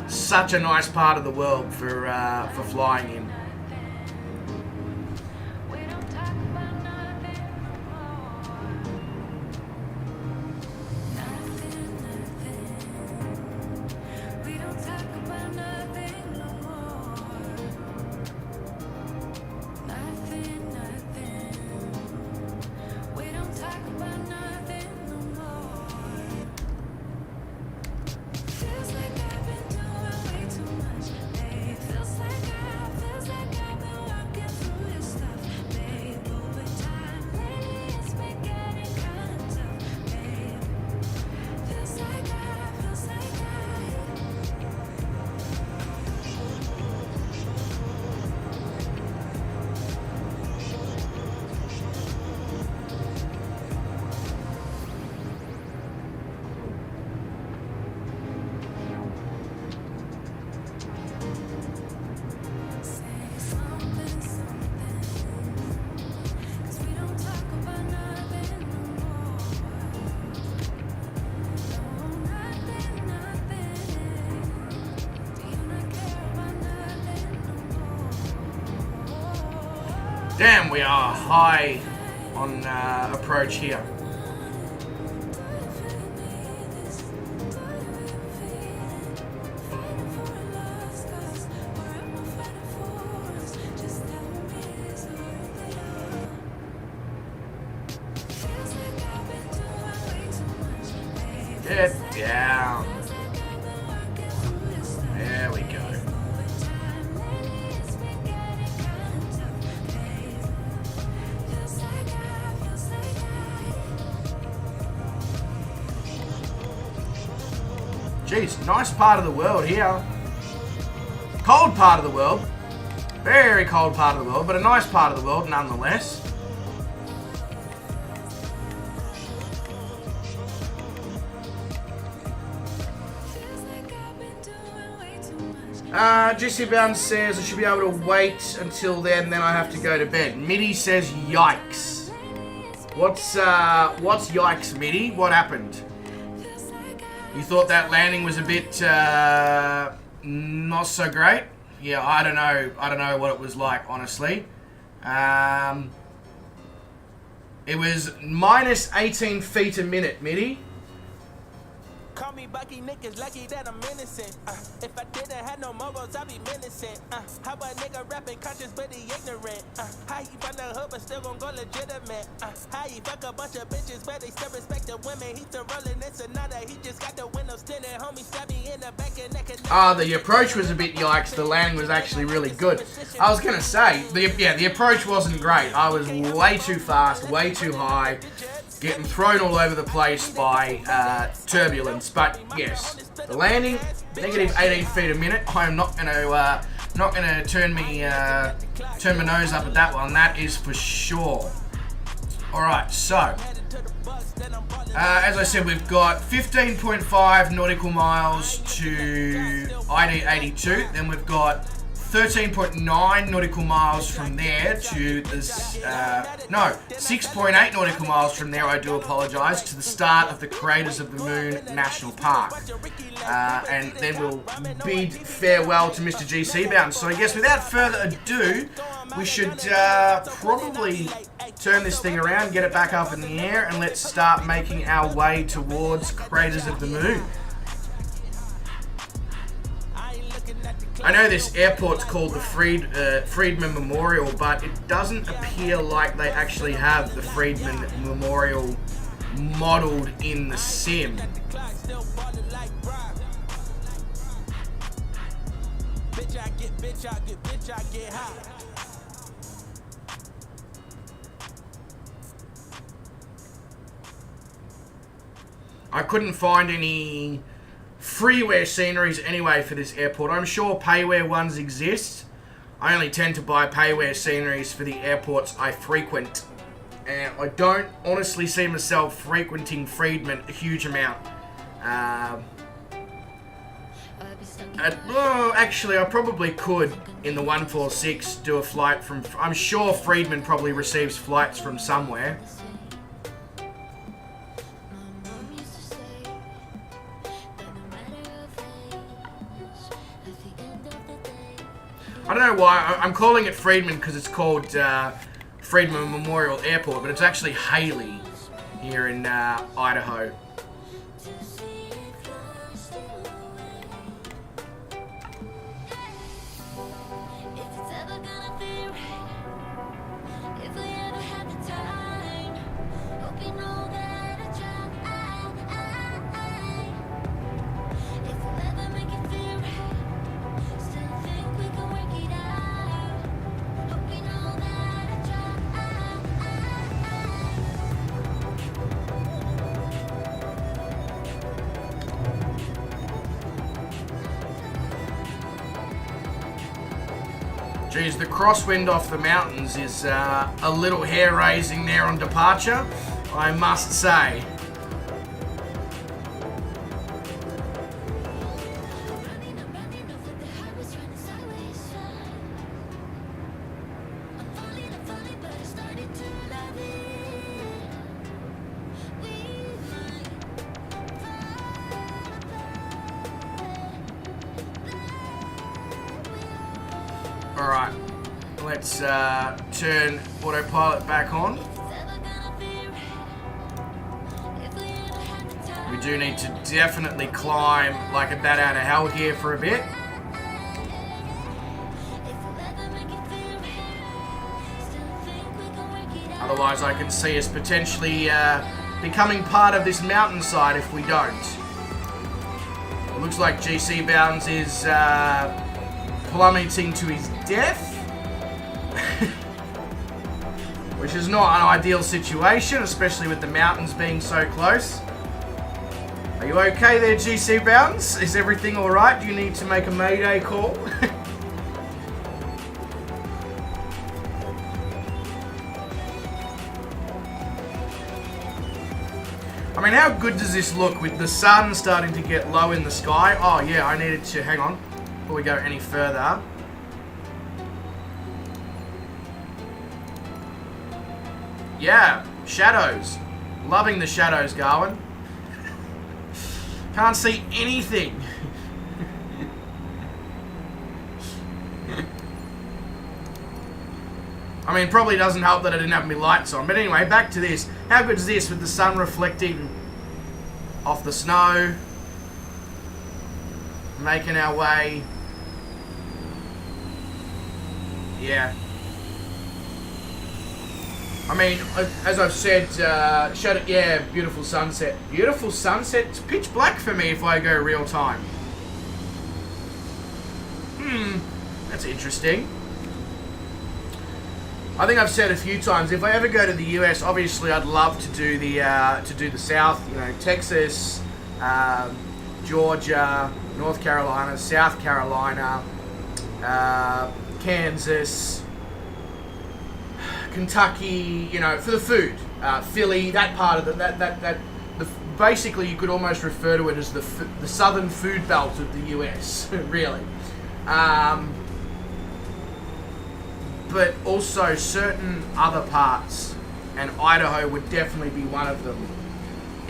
such a nice part of the world for flying in. Damn, we are high on approach here. Get down. There we go. Jeez, nice part of the world here. Cold part of the world. Very cold part of the world, but a nice part of the world nonetheless. Jesse Bound says I should be able to wait until then I have to go to bed. Mitty says yikes. What's yikes, Mitty? What happened? You thought that landing was a bit not so great? Yeah, I don't know what it was like, honestly. It was minus 18 feet a minute, Mitty. Call me Bucky, niggas lucky that I'm innocent. If I didn't have no morals, I'd be menacing. How a nigga rapping conscious but he ignorant? How he from the hood but still gon' go legitimate? How he fuck a bunch of bitches but they still respect the women? He still rolling in Sonata, he just got the windows tinted. Homie stab me in the back and neck. The approach was a bit yikes. The landing was actually really good. I was gonna say, the approach wasn't great. I was way too fast, way too high. Getting thrown all over the place by turbulence, but yes, the landing, negative 18 feet a minute. I am not gonna turn my nose up at that one. That is for sure. All right, so as I said, we've got 15.5 nautical miles to ID 82. Then we've got 13.9 nautical miles from there to this, no, 6.8 nautical miles from there, I do apologise, to the start of the Craters of the Moon National Park. And then we'll bid farewell to Mr. GC Bounds. So I guess without further ado, we should probably turn this thing around, get it back up in the air, and let's start making our way towards Craters of the Moon. I know this airport's called the Friedman Memorial, but it doesn't appear like they actually have the Friedman Memorial modeled in the sim. I couldn't find any freeware sceneries anyway for this airport. I'm sure payware ones exist. I only tend to buy payware sceneries for the airports I frequent. And I don't honestly see myself frequenting Friedman a huge amount. Well, actually, I probably could, in the 146, do a flight from... I'm sure Friedman probably receives flights from somewhere. I don't know why. I'm calling it Friedman because it's called Friedman Memorial Airport, but it's actually Heli here in Idaho. Geez, the crosswind off the mountains is a little hair-raising there on departure, I must say. Alright, let's turn autopilot back on. We do need to definitely climb like a bat out of hell here for a bit. Otherwise I can see us potentially becoming part of this mountainside if we don't. It looks like GC Bounds is plummeting to his death. Which is not an ideal situation, especially with the mountains being so close. Are you okay there, GC Bounds? Is everything alright? Do you need to make a mayday call? I mean, how good does this look with the sun starting to get low in the sky? Oh yeah, I needed to, hang on, before we go any further. Yeah, shadows. Loving the shadows, Gawin. Can't see anything. I mean, probably doesn't help that I didn't have my lights on. But anyway, back to this. How good is this with the sun reflecting off the snow? Making our way. Yeah. I mean, as I've said, yeah, beautiful sunset. Beautiful sunset. It's pitch black for me if I go real time. That's interesting. I think I've said a few times, if I ever go to the US, obviously I'd love to do the South. You know, Texas, Georgia, North Carolina, South Carolina, Kansas, Kentucky, you know, for the food, Philly, that part of basically you could almost refer to it as the southern food belt of the US, really. but also certain other parts, and Idaho would definitely be one of them.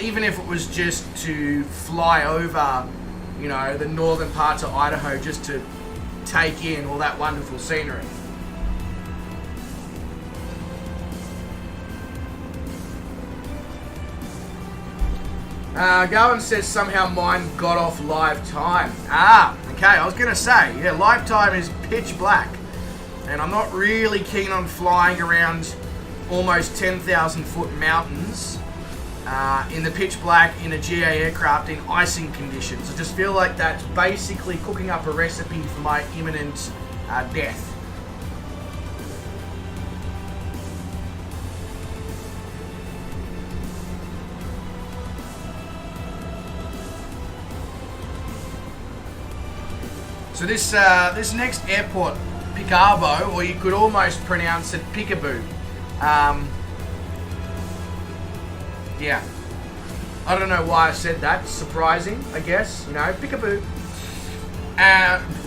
Even if it was just to fly over, you know, the northern parts of Idaho just to take in all that wonderful scenery. Gawin says somehow mine got off live time. Okay, I was going to say, yeah, live time is pitch black. And I'm not really keen on flying around almost 10,000 foot mountains in the pitch black in a GA aircraft in icing conditions. I just feel like that's basically cooking up a recipe for my imminent death. So this next airport, Picabo, or you could almost pronounce it Peekaboo. Yeah. I don't know why I said that. Surprising, I guess. You know, Peekaboo.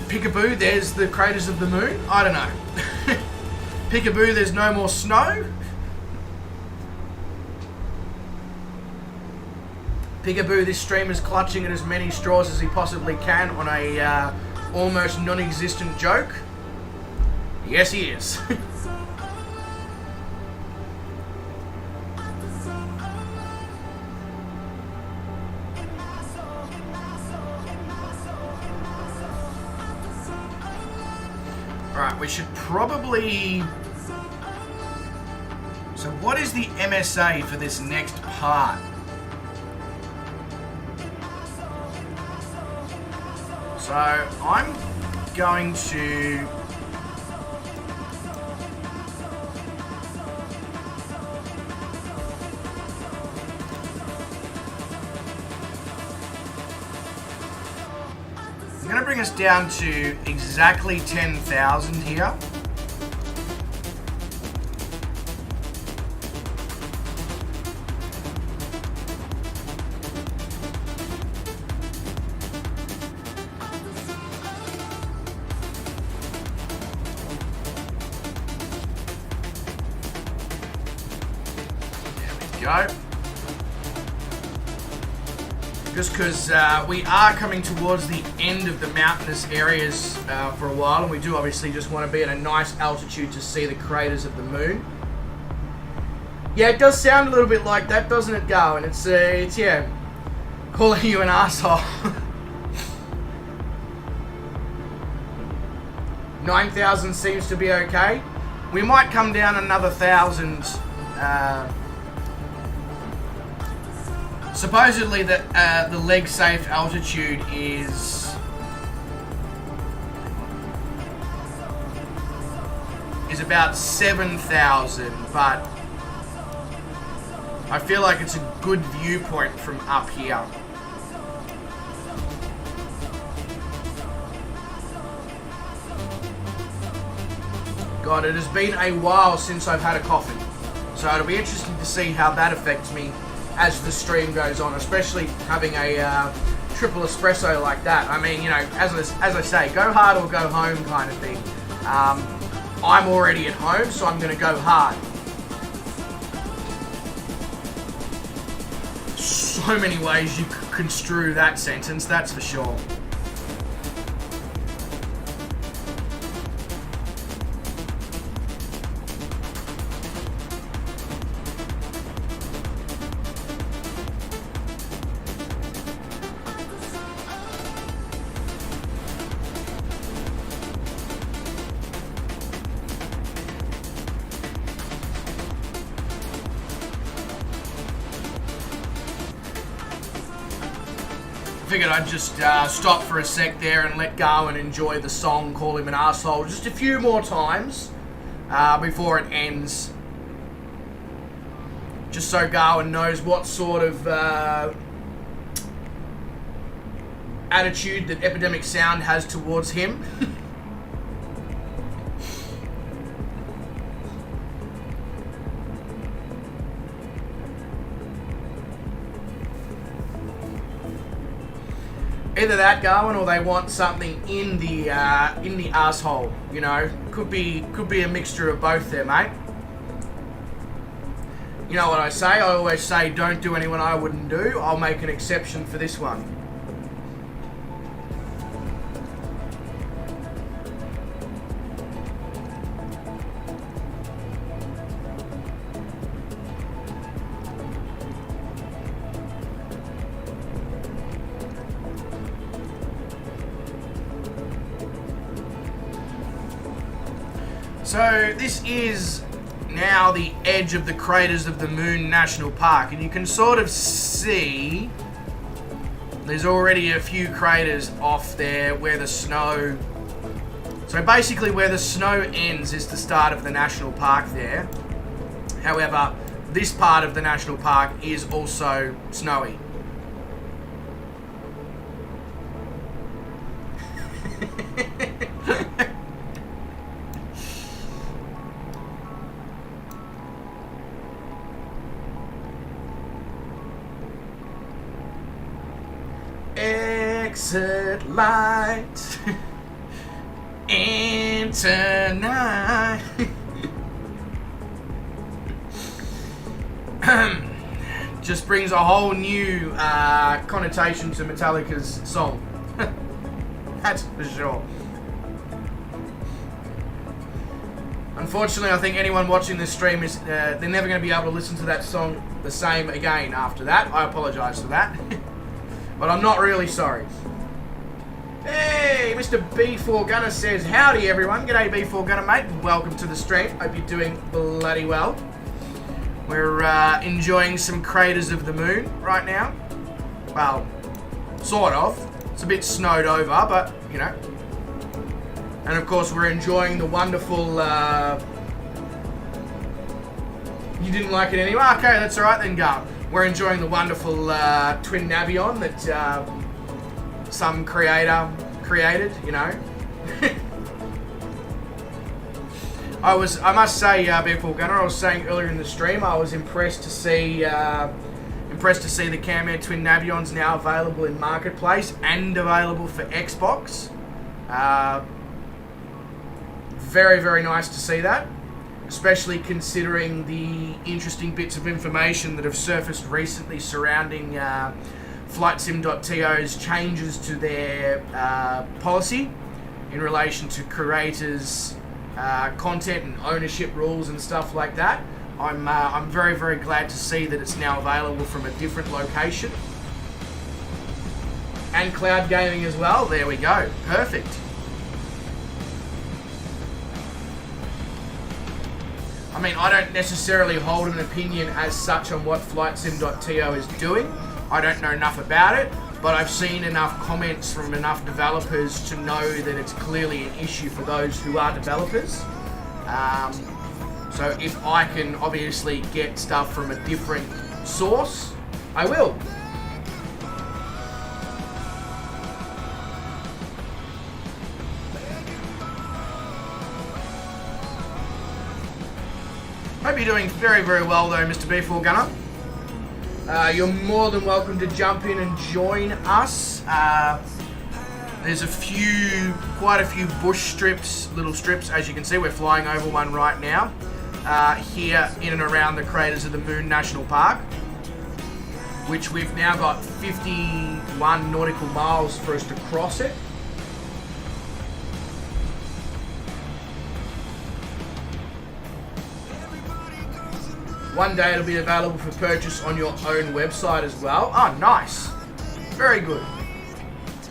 Peekaboo, there's the craters of the moon. I don't know. Peekaboo, there's no more snow. Peekaboo, this streamer's clutching at as many straws as he possibly can on a almost non-existent joke. Yes, he is. Alright, we should probably... So what is the MSA for this next part? So I'm going to... I'm going to bring us down to exactly 10,000 here. Go. Just because we are coming towards the end of the mountainous areas for a while, and we do obviously just want to be at a nice altitude to see the craters of the moon. Yeah, it does sound a little bit like that, doesn't it, Gawin? It's yeah, calling you an asshole. 9,000 seems to be okay. We might come down another 1,000. Supposedly the leg safe altitude is about 7,000, but I feel like it's a good viewpoint from up here. God, it has been a while since I've had a coffee, so it'll be interesting to see how that affects me as the stream goes on, especially having a triple espresso like that. I mean, you know, as I say, go hard or go home kind of thing. I'm already at home, so I'm going to go hard. So many ways you could construe that sentence, that's for sure. Figured I'd just stop for a sec there and let Gawin enjoy the song, Call Him an Arsehole, just a few more times before it ends. Just so Gawin knows what sort of attitude that Epidemic Sound has towards him. Either that, Gawin, or they want something in the asshole. You know, could be a mixture of both there, mate. You know what I say? I always say, don't do anyone I wouldn't do. I'll make an exception for this one. So this is now the edge of the Craters of the Moon National Park, and you can sort of see there's already a few craters off there where the snow... So basically where the snow ends is the start of the national park there. However, this part of the national park is also snowy. Exit light into night. Just brings a whole new connotation to Metallica's song. That's for sure. Unfortunately, I think anyone watching this stream is they're never going to be able to listen to that song the same again after that. I apologise for that. But I'm not really sorry. Hey, Mr. B4 Gunner says, howdy everyone. G'day B4 Gunner, mate. Welcome to the stream. Hope you're doing bloody well. We're enjoying some Craters of the Moon right now. Well, sort of. It's a bit snowed over, but, you know. And of course, we're enjoying the wonderful... You didn't like it anyway? Okay, that's alright then, go. We're enjoying the wonderful twin Navion that some creator created, you know. I must say, B4 Gunner, I was saying earlier in the stream, I was impressed to see the Camair twin Navions now available in Marketplace and available for Xbox. Very, very nice to see that. Especially considering the interesting bits of information that have surfaced recently surrounding FlightSim.to's changes to their policy in relation to creators' content and ownership rules and stuff like that. I'm very, very glad to see that it's now available from a different location. And cloud gaming as well. There we go. Perfect. I mean, I don't necessarily hold an opinion as such on what FlightSim.to is doing. I don't know enough about it, but I've seen enough comments from enough developers to know that it's clearly an issue for those who are developers. So if I can obviously get stuff from a different source, I will. Hope you're doing very, very well though, Mr. B4 Gunner. You're more than welcome to jump in and join us. There's quite a few bush strips, little strips, as you can see. We're flying over one right now, here in and around the Craters of the Moon National Park, which we've now got 51 nautical miles for us to cross it. One day it'll be available for purchase on your own website as well. Oh, nice. Very good.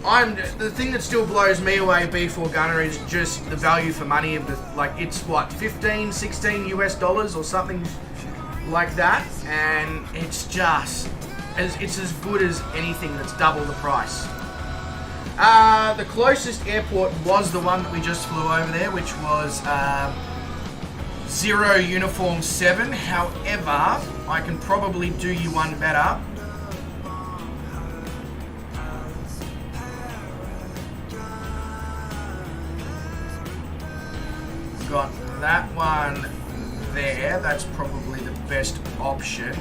The thing that still blows me away, B4 Gunner, is just the value for money of the, like, it's what, 15, 16 US dollars or something like that, and it's just, it's as good as anything that's double the price. The closest airport was the one that we just flew over there, which was 0 Uniform 7. However, I can probably do you one better. Got that one there. That's probably the best option.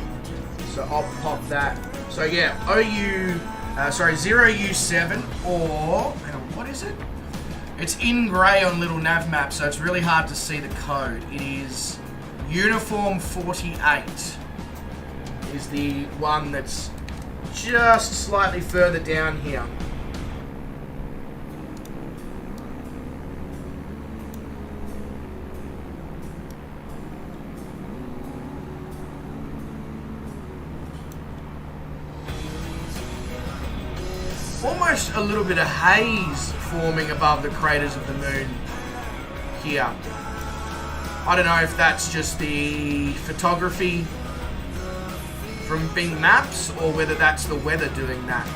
So I'll pop that. So yeah, OU Sorry, 0U7 or, hang on, what is it? It's in grey on little nav map, so it's really hard to see the code. It is Uniform 48 is the one that's just slightly further down here. Almost a little bit of haze forming above the craters of the moon here. I don't know if that's just the photography from Bing Maps or whether that's the weather doing that.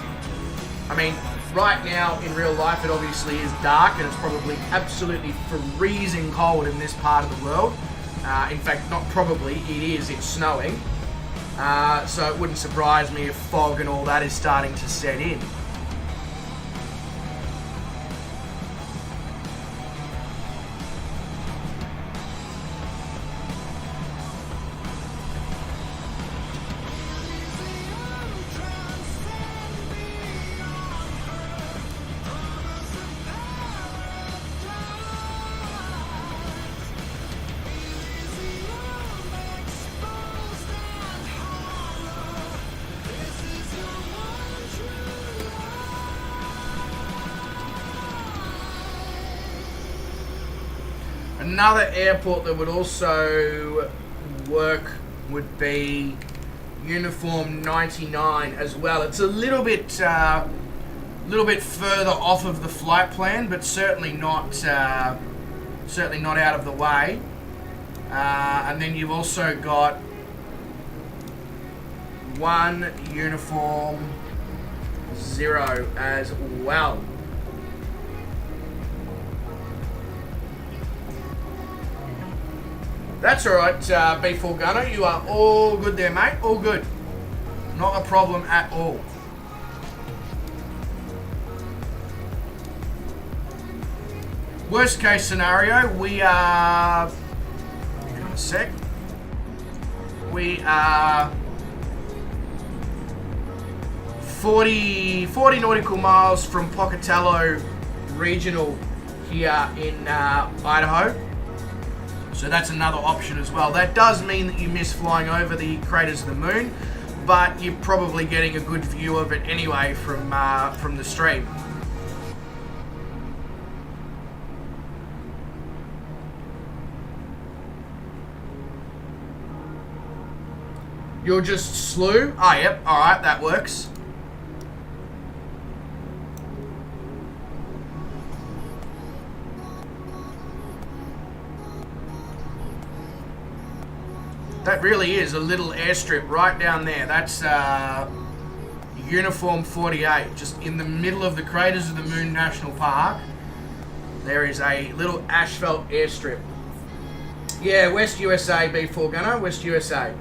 I mean, right now in real life it obviously is dark and it's probably absolutely freezing cold in this part of the world. In fact, not probably, it is, it's snowing. So it wouldn't surprise me if fog and all that is starting to set in. Another airport that would also work would be Uniform 99 as well. It's a little bit further off of the flight plan, but certainly not out of the way. And then you've also got 1 Uniform 0 as well. That's alright, B4 Gunner. You are all good there, mate. All good. Not a problem at all. Worst case scenario, we are... Hang on a sec. We are 40 nautical miles from Pocatello Regional here in Idaho. So that's another option as well. That does mean that you miss flying over the craters of the moon, but you're probably getting a good view of it anyway from the stream. You're just slew? Oh, yep. Alright, that works. That really is a little airstrip right down there. That's Uniform 48, just in the middle of the Craters of the Moon National Park. There is a little asphalt airstrip. Yeah, West USA, B4 Gunner, West USA.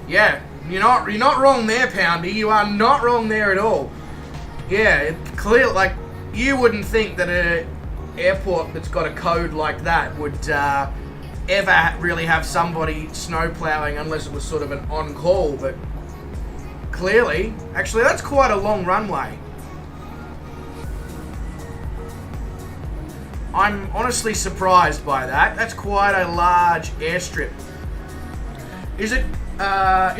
Yeah. You're not wrong there, Poundy. You are not wrong there at all. Yeah, it's clear. Like, you wouldn't think that an airport that's got a code like that would ever really have somebody snow plowing unless it was sort of an on-call. But clearly, actually, that's quite a long runway. I'm honestly surprised by that. That's quite a large airstrip. Is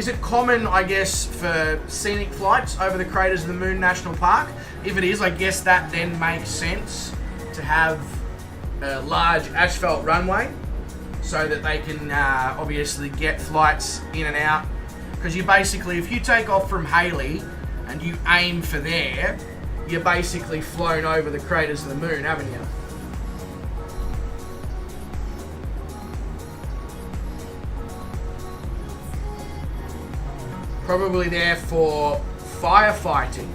it common, I guess, for scenic flights over the Craters of the Moon National Park? If it is, I guess that then makes sense to have a large asphalt runway so that they can obviously get flights in and out. Because you basically, if you take off from Haley and you aim for there, you're basically flown over the Craters of the Moon, haven't you? Probably there for firefighting.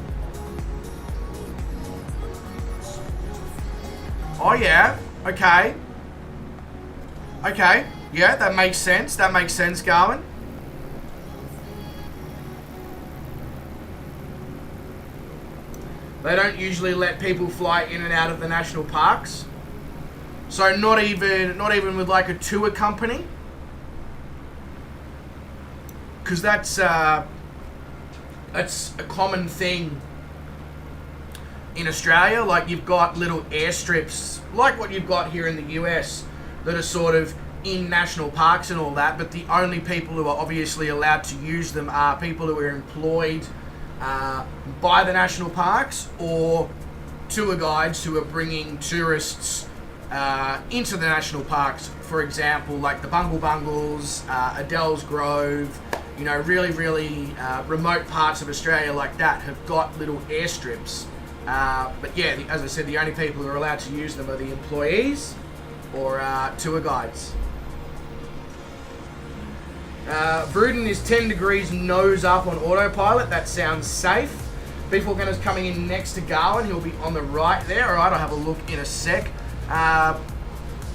Oh yeah, okay. Okay, yeah, that makes sense. That makes sense, Gawin. They don't usually let people fly in and out of the national parks. So not even with like a tour company. Because that's a common thing in Australia. Like, you've got little airstrips, like what you've got here in the US, that are sort of in national parks and all that, but the only people who are obviously allowed to use them are people who are employed by the national parks, or tour guides who are bringing tourists into the national parks. For example, like the Bungle Bungles, Adele's Grove, you know, really remote parts of Australia like that have got little airstrips. But yeah, as I said, the only people who are allowed to use them are the employees or tour guides. Bruden is 10 degrees nose up on autopilot. That sounds safe. B4 Gunner's coming in next to Gawin. He'll be on the right there. Alright, I'll have a look in a sec.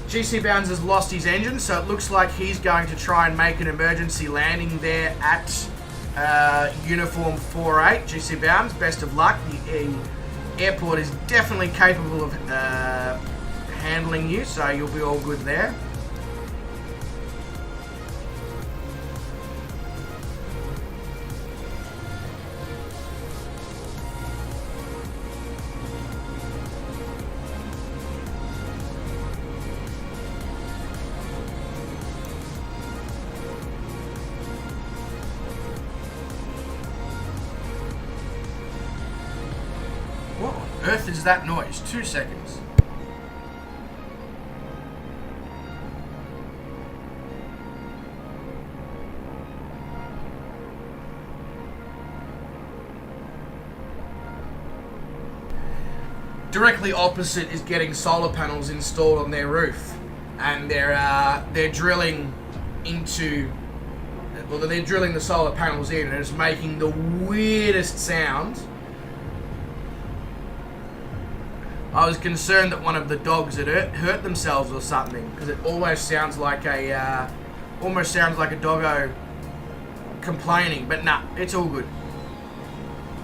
GC Bounds has lost his engine, so it looks like he's going to try and make an emergency landing there at Uniform 48. GC Bounds, best of luck. The airport is definitely capable of handling you, so you'll be all good there. What on earth is that noise? 2 seconds. Directly opposite is getting solar panels installed on their roof, and they're drilling into, well, they're drilling the solar panels in, and it's making the weirdest sound. I was concerned that one of the dogs had hurt themselves or something, because it almost sounds like a doggo complaining, but nah, it's all good.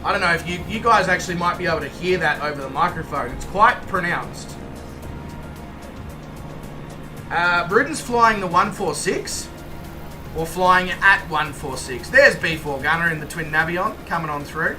I don't know if you guys actually might be able to hear that over the microphone. It's quite pronounced. Bruden's flying the 146, or flying at 146. There's B4 Gunner in the twin Navion coming on through.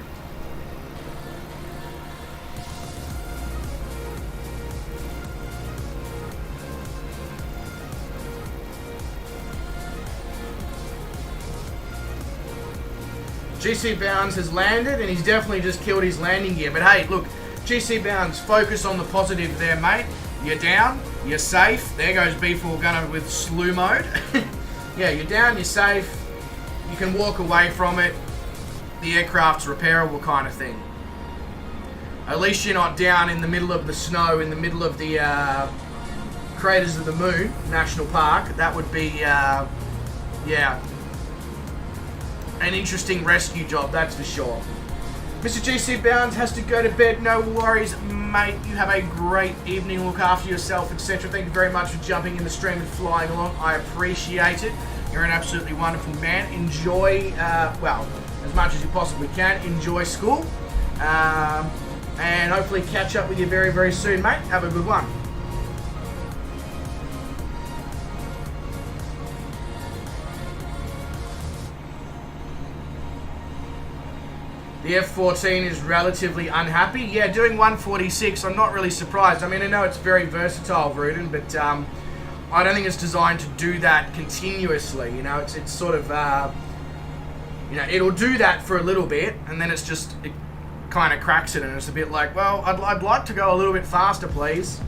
GC Bounds has landed, and he's definitely just killed his landing gear. But hey, look, GC Bounds, focus on the positive there, mate. You're down, you're safe. There goes B4 Gunner with slew mode. Yeah, you're down, you're safe. You can walk away from it. The aircraft's repairable kind of thing. At least you're not down in the middle of the snow, in the middle of the Craters of the Moon National Park. That would be, yeah, an interesting rescue job, that's for sure. Mr. GC Bounds has to go to bed. No worries, mate. You have a great evening. Look after yourself, etc. Thank you very much for jumping in the stream and flying along. I appreciate it. You're an absolutely wonderful man. Enjoy, well, as much as you possibly can. Enjoy school. And hopefully catch up with you very, very soon, mate. Have a good one. The F-14 is relatively unhappy. Yeah, doing 146, I'm not really surprised. I mean, I know it's very versatile, Rudin, but I don't think it's designed to do that continuously. You know, it's sort of, you know, it'll do that for a little bit, and then it kind of cracks it, and it's a bit like, well, I'd like to go a little bit faster, please.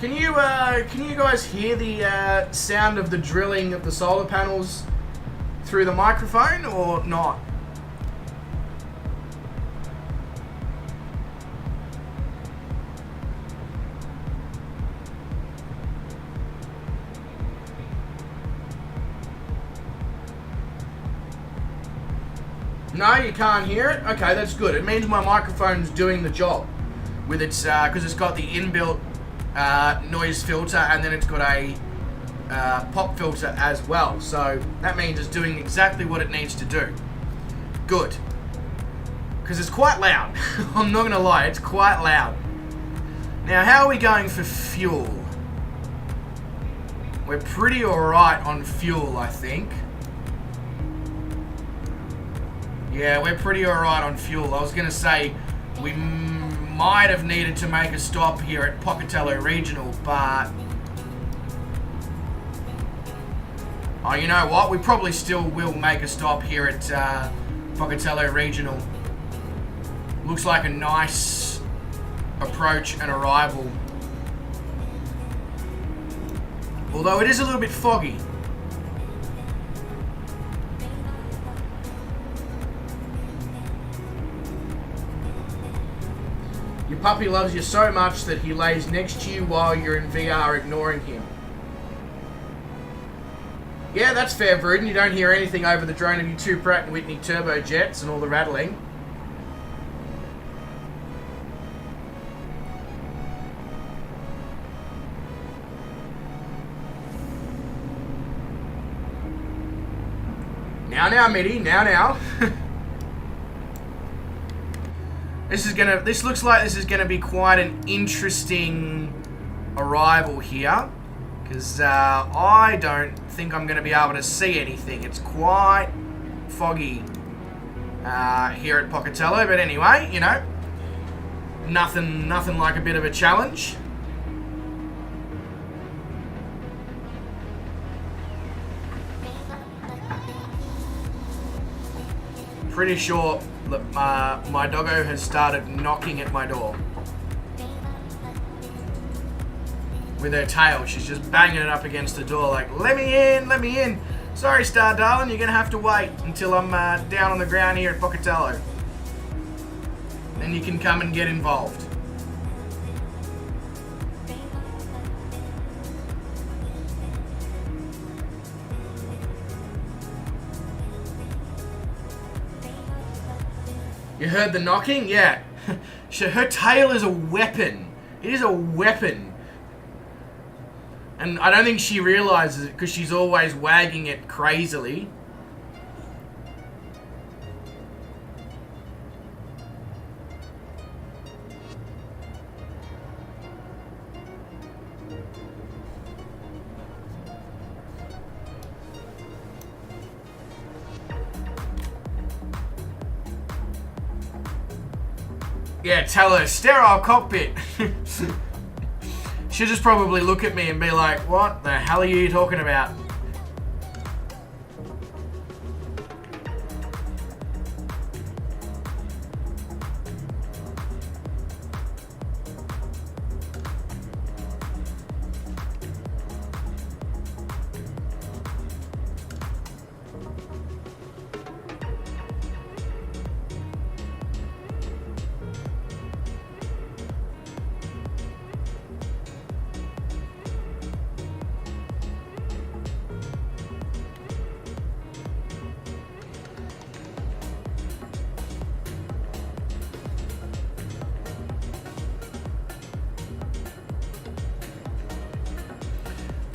Can you guys hear the sound of the drilling of the solar panels through the microphone or not? No, you can't hear it? Okay, that's good. It means my microphone's doing the job with its, because it's got the inbuilt noise filter, and then it's got a pop filter as well. So that means it's doing exactly what it needs to do. Good. Because it's quite loud. I'm not going to lie, it's quite loud. Now, how are we going for fuel? We're pretty alright on fuel, I think. Yeah, we're pretty alright on fuel. I was going to say we might have needed to make a stop here at Pocatello Regional, but... oh, you know what? We probably still will make a stop here at Pocatello Regional. Looks like a nice approach and arrival. Although it is a little bit foggy. Your puppy loves you so much that he lays next to you while you're in VR ignoring him. Yeah, that's fair, Vruden. You don't hear anything over the drone of your two Pratt & Whitney turbojets and all the rattling. Now, Mitty. Now. This looks like this is gonna be quite an interesting arrival here, because I don't think I'm gonna be able to see anything. It's quite foggy here at Pocatello, but anyway, you know, nothing like a bit of a challenge. Pretty sure that my doggo has started knocking at my door. With her tail, she's just banging it up against the door like, let me in, let me in. Sorry, Star Darling, you're going to have to wait until I'm down on the ground here at Pocatello. Then you can come and get involved. You heard the knocking? Yeah. Her tail is a weapon. It is a weapon. And I don't think she realizes it because she's always wagging it crazily. Yeah, tell her, sterile cockpit. She'll just probably look at me and be like, what the hell are you talking about?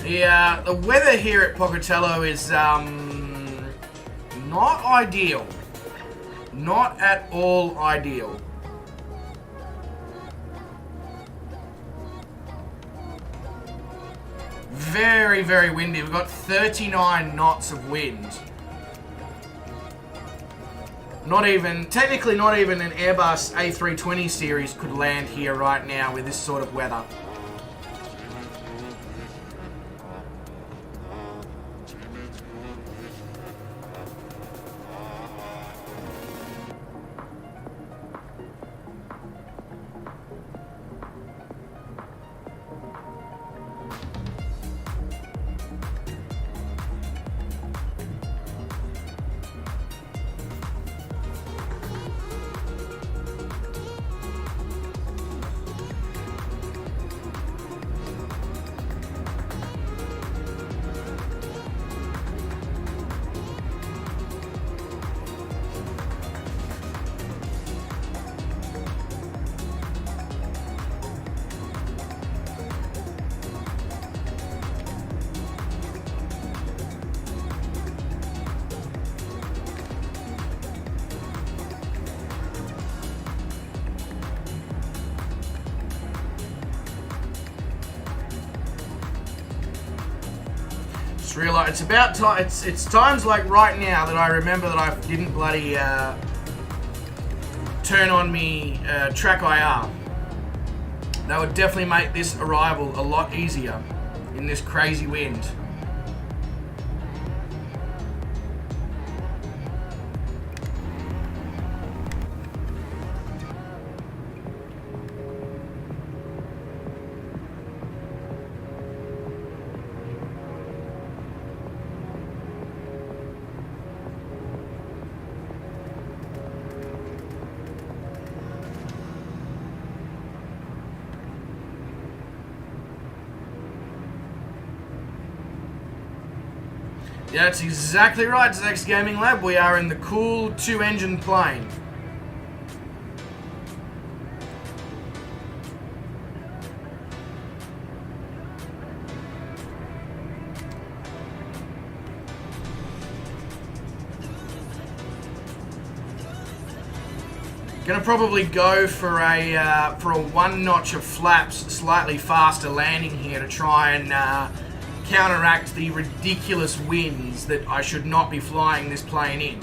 Yeah, the weather here at Pocatello is not ideal. Not at all ideal. Very, very windy. We've got 39 knots of wind. Technically not even an Airbus A320 series could land here right now with this sort of weather. Just realised it's about time. It's times like right now that I remember that I didn't bloody turn on me track IR. That would definitely make this arrival a lot easier in this crazy wind. Yeah, that's exactly right, Zax Gaming Lab. We are in the cool 2-engine plane. Gonna probably go for a 1 notch of flaps, slightly faster landing here to try and counteract the ridiculous winds that I should not be flying this plane in.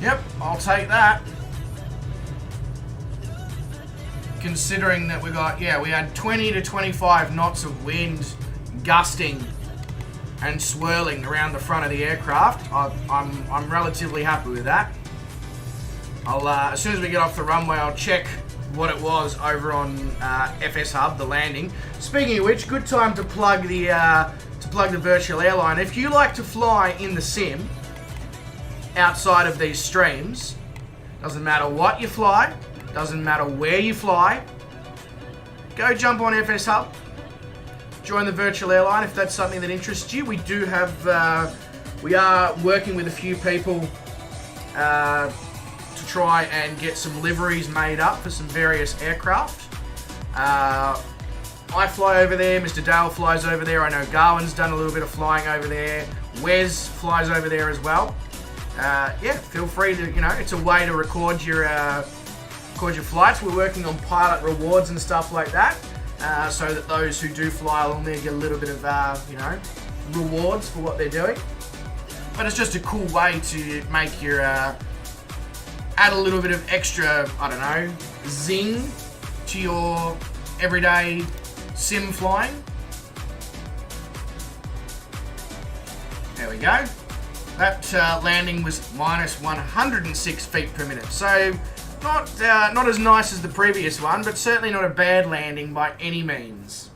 Yep, I'll take that. Considering that we had 20 to 25 knots of wind gusting and swirling around the front of the aircraft, I'm relatively happy with that. I'll as soon as we get off the runway, I'll check what it was over on FS Hub, the landing. Speaking of which, good time to plug the virtual airline. If you like to fly in the sim outside of these streams, doesn't matter what you fly, doesn't matter where you fly, go jump on FS Hub, join the virtual airline if that's something that interests you. We do have, we are working with a few people to try and get some liveries made up for some various aircraft. I fly over there, Mr. Dale flies over there, I know Gawin's done a little bit of flying over there, Wes flies over there as well. Yeah, feel free to, it's a way to record your flights. We're working on pilot rewards and stuff like that, so that those who do fly along there get a little bit of, rewards for what they're doing. But it's just a cool way to make your, add a little bit of extra, zing to your everyday sim flying. There we go. That landing was minus 106 feet per minute, so not as nice as the previous one, but certainly not a bad landing by any means.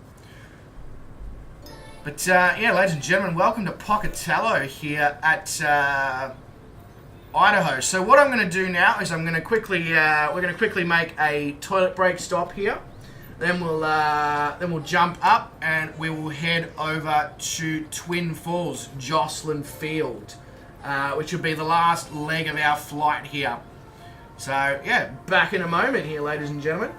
But yeah, ladies and gentlemen, welcome to Pocatello here at Idaho. So what I'm going to do now is we're going to quickly make a toilet break stop here. Then we'll jump up and we will head over to Twin Falls, Jocelyn Field, which will be the last leg of our flight here. So yeah, back in a moment here, ladies and gentlemen.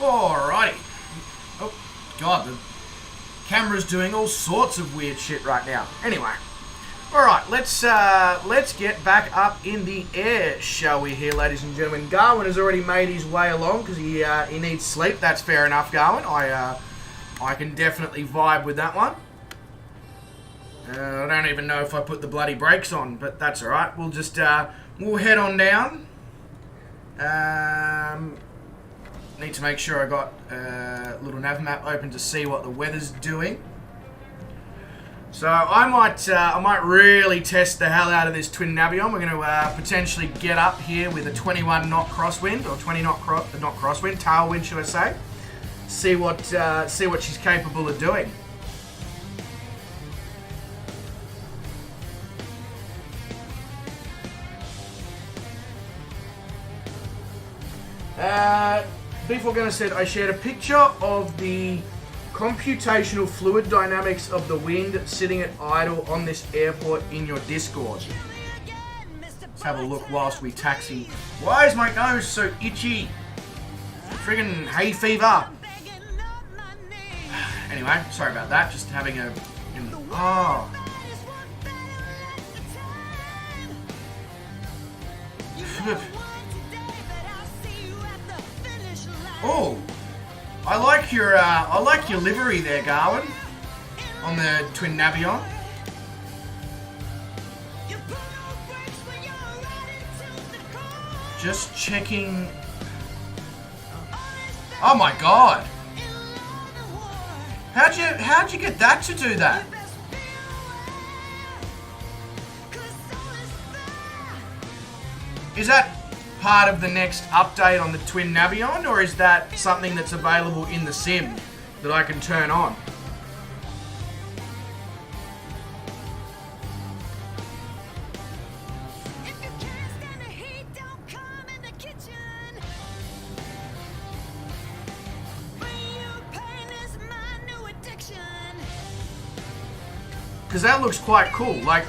Alrighty. Oh, God, the camera's doing all sorts of weird shit right now. Anyway. Alright, let's get back up in the air, shall we here, ladies and gentlemen. Gawin has already made his way along because he needs sleep. That's fair enough, Gawin. I can definitely vibe with that one. I don't even know if I put the bloody brakes on, but that's alright. We'll just, we'll head on down. Need to make sure I got a little nav map open to see what the weather's doing. So I might really test the hell out of this twin Navion. We're going to potentially get up here with a 21 knot crosswind, or 20 knot not crosswind, tailwind, should I say? See what she's capable of doing. Before going to say, I shared a picture of the computational fluid dynamics of the wind sitting at idle on this airport in your Discord. Let's have a look whilst we taxi. Why is my nose so itchy? Friggin' hay fever. Anyway, sorry about that. Just having a... Oh. Oh, I like your livery there, Gawin, on the twin Navion. Just checking. Oh my God! How'd you get that to do that? Is that part of the next update on the twin Navion, or is that something that's available in the sim that I can turn on? Because that looks quite cool. Like,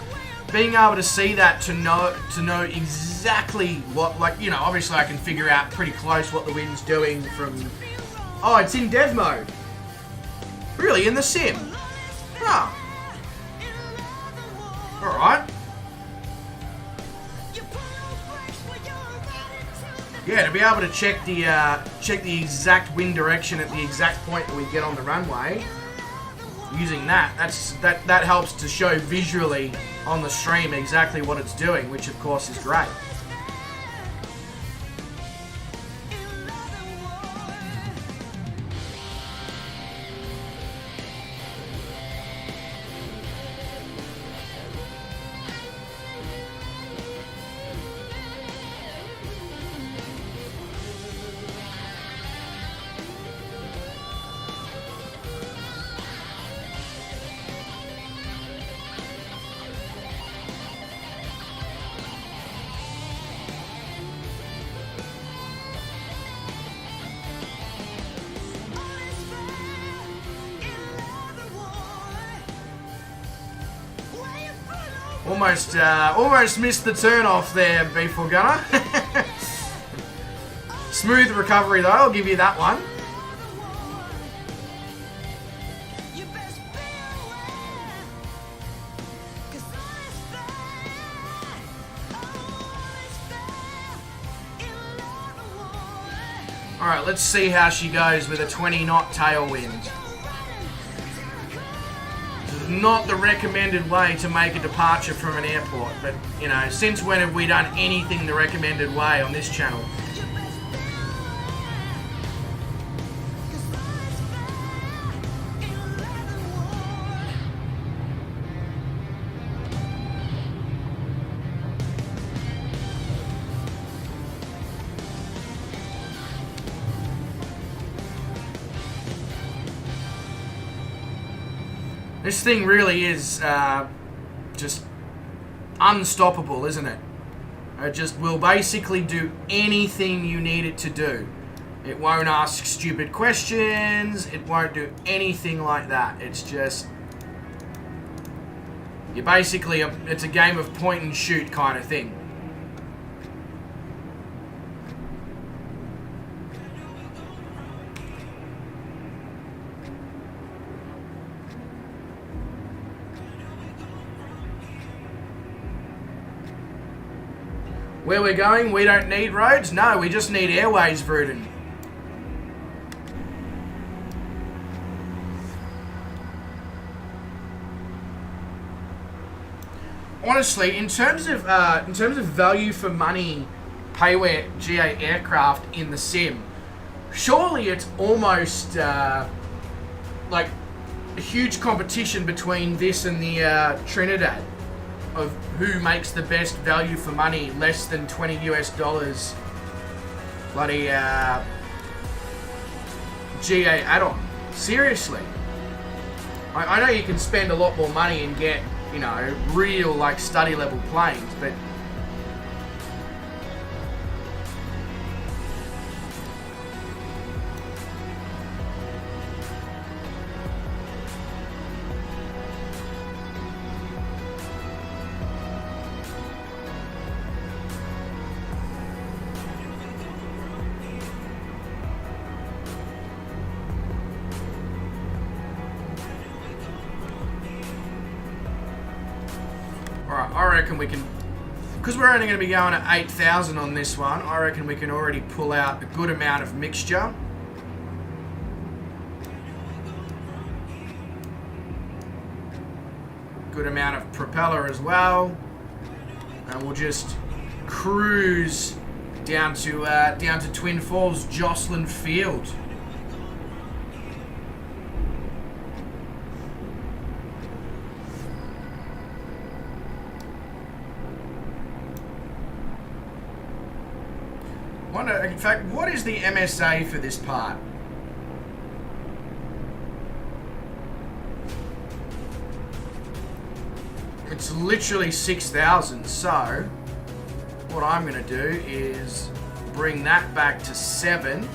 being able to see that, to know exactly what, like, you know, obviously I can figure out pretty close what the wind's doing from... Oh, it's in dev mode. Really, in the sim? Oh. Alright. Yeah, to be able to check the exact wind direction at the exact point that we get on the runway, using that helps to show visually on the stream exactly what it's doing, which of course is great. Almost missed the turn off there, B4 Gunner. Smooth recovery though, I'll give you that one. Alright, let's see how she goes with a 20 knot tailwind. Not the recommended way to make a departure from an airport, but you know, since when have we done anything the recommended way on this channel? This thing really is just unstoppable, isn't it? It just will basically do anything you need it to do. It won't ask stupid questions. It won't do anything like that. It's just... You're basically... it's a game of point and shoot kind of thing. Where we're going, we don't need roads. No, we just need airways, Vruden. Honestly, in terms of value for money, payware GA aircraft in the sim, surely it's almost like a huge competition between this and the Trinidad of who makes the best value for money, less than $20 US. Bloody GA add-on. Seriously. I know you can spend a lot more money and get, you know, real like study level planes, but I reckon we can, because we're only going to be going at 8,000 on this one, I reckon we can already pull out a good amount of mixture. Good amount of propeller as well. And we'll just cruise down to Twin Falls, Jocelyn Field. In fact, what is the MSA for this part? It's literally 6,000, so what I'm going to do is bring that back to 7,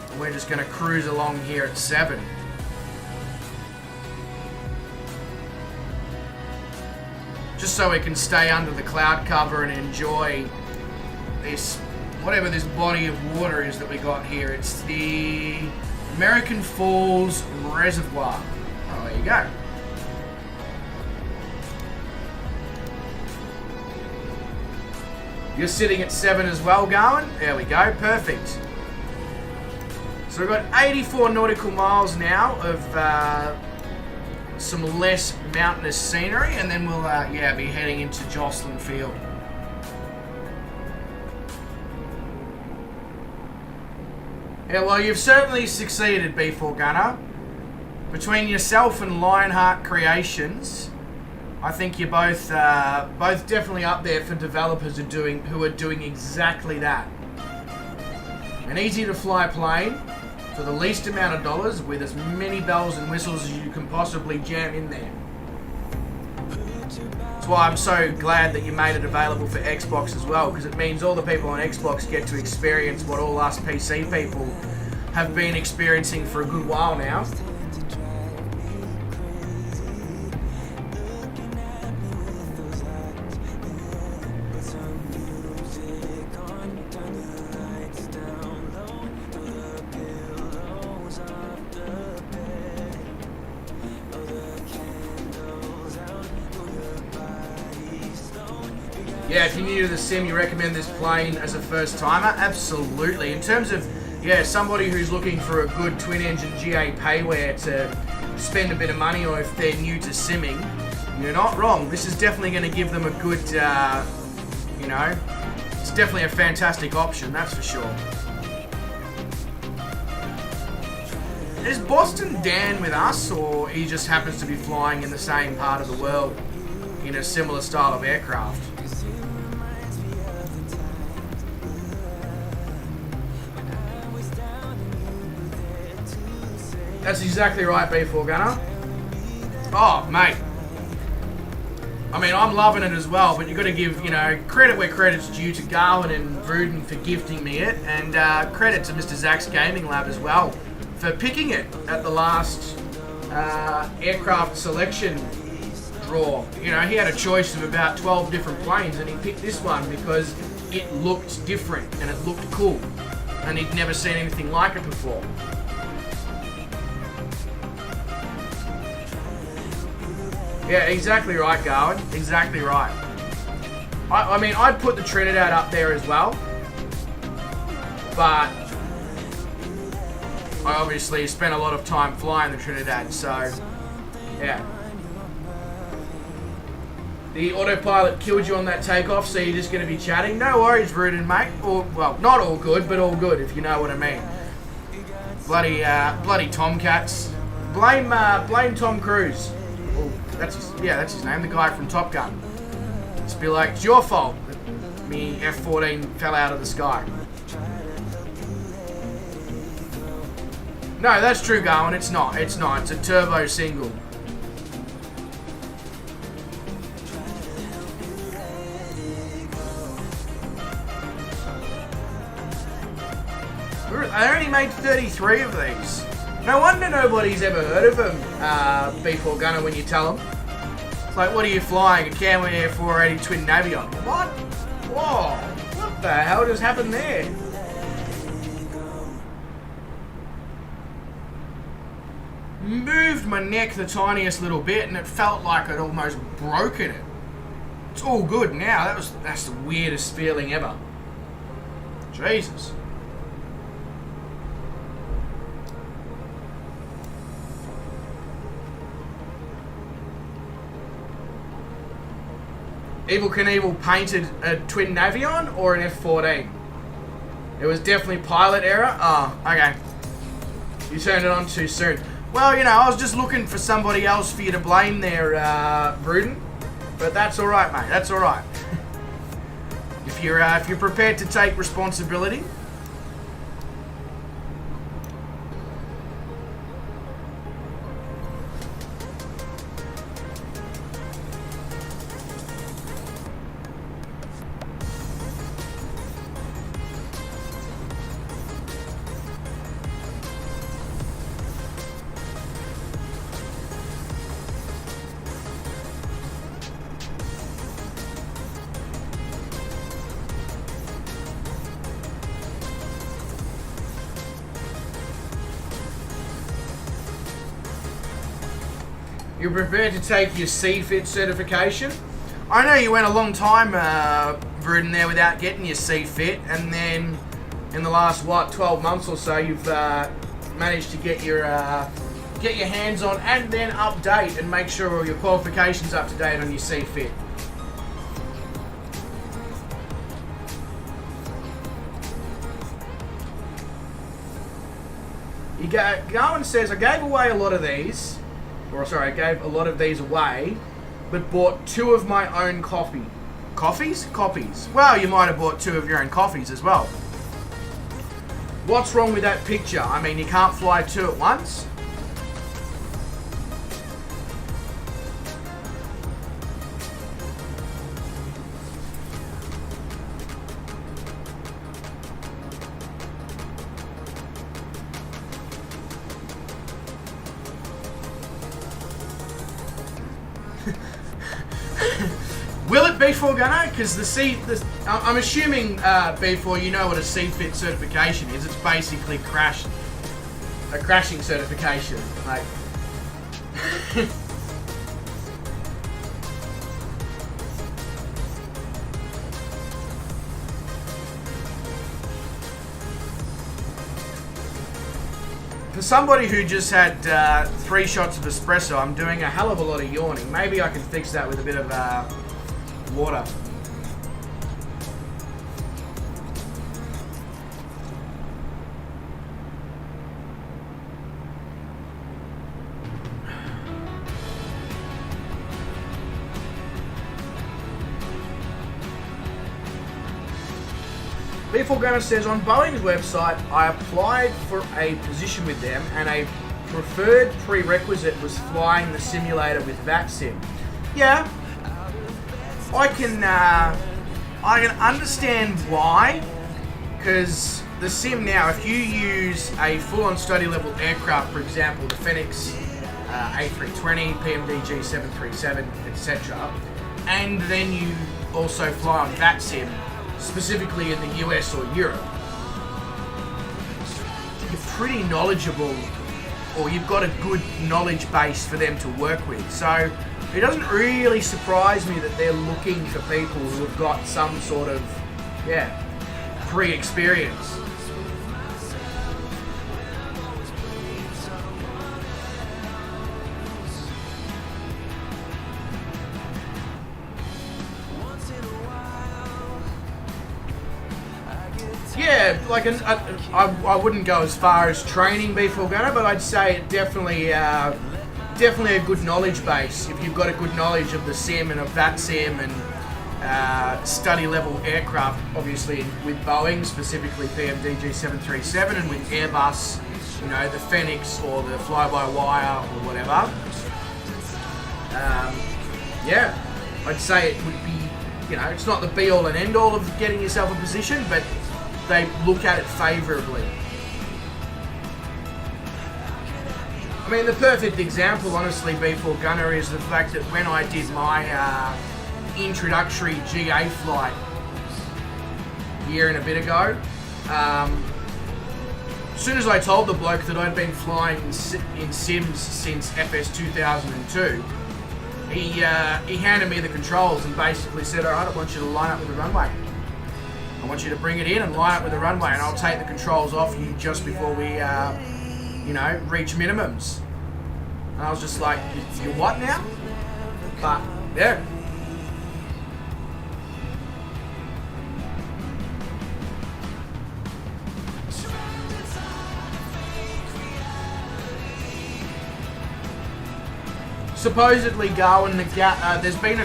and we're just going to cruise along here at 7. Just so we can stay under the cloud cover and enjoy this, whatever this body of water is that we got here. It's the American Falls Reservoir. Oh, there you go. You're sitting at 7 as well, Gawin. There we go, perfect. So we've got 84 nautical miles now of some less mountainous scenery, and then we'll be heading into Jocelyn Field. Yeah, well, you've certainly succeeded, B4 Gunner. Between yourself and Lionheart Creations, I think you're both definitely up there for developers who are doing exactly that. An easy-to-fly plane for the least amount of dollars with as many bells and whistles as you can possibly jam in there. That's why I'm so glad that you made it available for Xbox as well, because it means all the people on Xbox get to experience what all us PC people have been experiencing for a good while now. Yeah, if you're new to the sim, you recommend this plane as a first timer? Absolutely. In terms of, somebody who's looking for a good twin-engine GA payware to spend a bit of money on if they're new to simming, you're not wrong. This is definitely going to give them a good, it's definitely a fantastic option, that's for sure. Is Boston Dan with us, or he just happens to be flying in the same part of the world in a similar style of aircraft? That's exactly right, B4 Gunner. Oh, mate. I mean, I'm loving it as well, but you've got to give, you know, credit where credit's due to Gawin and Ruden for gifting me it, and credit to Mr. Zach's Gaming Lab as well for picking it at the last aircraft selection draw. You know, he had a choice of about 12 different planes, and he picked this one because it looked different and it looked cool, and he'd never seen anything like it before. Yeah, exactly right, Gawin. Exactly right. I mean, I'd put the Trinidad up there as well, but I obviously spent a lot of time flying the Trinidad, so yeah. The autopilot killed you on that takeoff, so you're just going to be chatting. No worries, Ruden, mate. Or, well, not all good, but all good, if you know what I mean. Bloody Tomcats. Blame Tom Cruise. That's his name, the guy from Top Gun. Just be like, it's your fault that me F-14 fell out of the sky. No, that's true, Gawin. It's not. It's a turbo single. I only made 33 of these. No wonder nobody's ever heard of them, B4 Gunner, when you tell them. It's like, what are you flying? A Camair 480 twin Navion. What? Whoa. What the hell just happened there? Moved my neck the tiniest little bit and it felt like I'd almost broken it. It's all good now. That's the weirdest feeling ever. Jesus. Evil Knievel painted a twin Navion or an F-14? It was definitely pilot error? Oh, okay. You turned it on too soon. Well, you know, I was just looking for somebody else for you to blame there, Ruden. But that's alright, mate. That's alright. If you're prepared to take responsibility. You're prepared to take your CFIT certification? I know you went a long time, Ruden, there without getting your CFIT, and then in the last, 12 months or so, you've managed to get your hands on and then update and make sure all your qualifications up to date on your CFIT. Gawin says, I gave away a lot of these. I gave a lot of these away, but bought 2 of my own coffees? Well, you might have bought 2 of your own coffees as well. What's wrong with that picture? I mean, you can't fly 2 at once? Will it B4 Gunner? Because I'm assuming B4, you know what a CFIT certification is. It's basically a crashing certification. Like, for somebody who just had 3 shots of espresso, I'm doing a hell of a lot of yawning. Maybe I can fix that with a bit of water. B4 Gunner says, on Boeing's website, I applied for a position with them and a preferred prerequisite was flying the simulator with VATSIM. Yeah, I can understand why, because the sim now, if you use a full-on study level aircraft, for example, the Phoenix A320, PMDG 737, etc., and then you also fly on that sim, specifically in the US or Europe, you're pretty knowledgeable, or you've got a good knowledge base for them to work with. So it doesn't really surprise me that they're looking for people who have got some sort of, pre-experience. Yeah, like I wouldn't go as far as training before gunner, but I'd say it definitely a good knowledge base. If you've got a good knowledge of the sim and of that sim and study level aircraft, obviously with Boeing, specifically PMDG 737, and with Airbus, you know, the Phoenix or the fly-by-wire or whatever. Yeah, I'd say it would be, you know, it's not the be-all and end-all of getting yourself a position, but they look at it favourably. I mean, the perfect example, honestly, B4 Gunner, is the fact that when I did my introductory GA flight a year and a bit ago, as soon as I told the bloke that I'd been flying in sims since FS 2002, he handed me the controls and basically said, alright, I want you to line up with the runway. I want you to bring it in and line up with the runway, and I'll take the controls off you just before we, you know, reach minimums. And I was just like, you what now? But, yeah. Supposedly, Gawin, there's been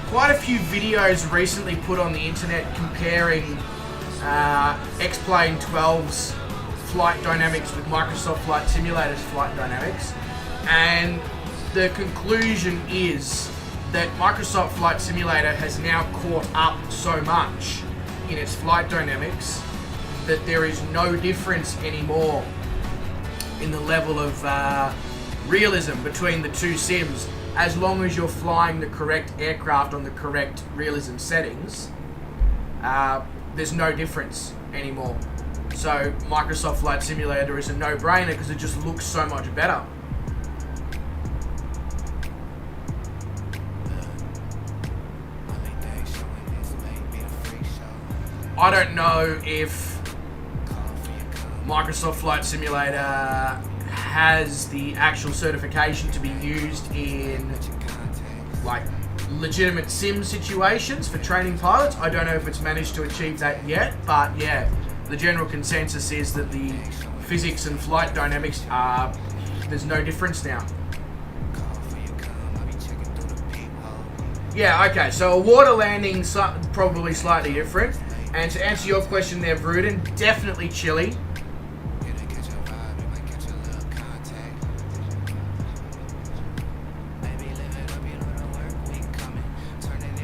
quite a few videos recently put on the internet comparing X-Plane 12's flight dynamics with Microsoft Flight Simulator's flight dynamics, and the conclusion is that Microsoft Flight Simulator has now caught up so much in its flight dynamics that there is no difference anymore in the level of realism between the two sims, as long as you're flying the correct aircraft on the correct realism settings. There's no difference anymore. So Microsoft Flight Simulator is a no-brainer because it just looks so much better. I don't know if Microsoft Flight Simulator has the actual certification to be used in like legitimate sim situations for training pilots. I don't know if it's managed to achieve that yet, but yeah, the general consensus is that the physics and flight dynamics are, there's no difference now. Yeah, okay, so a water landing probably slightly different. And to answer your question there, Vruden, definitely chilly.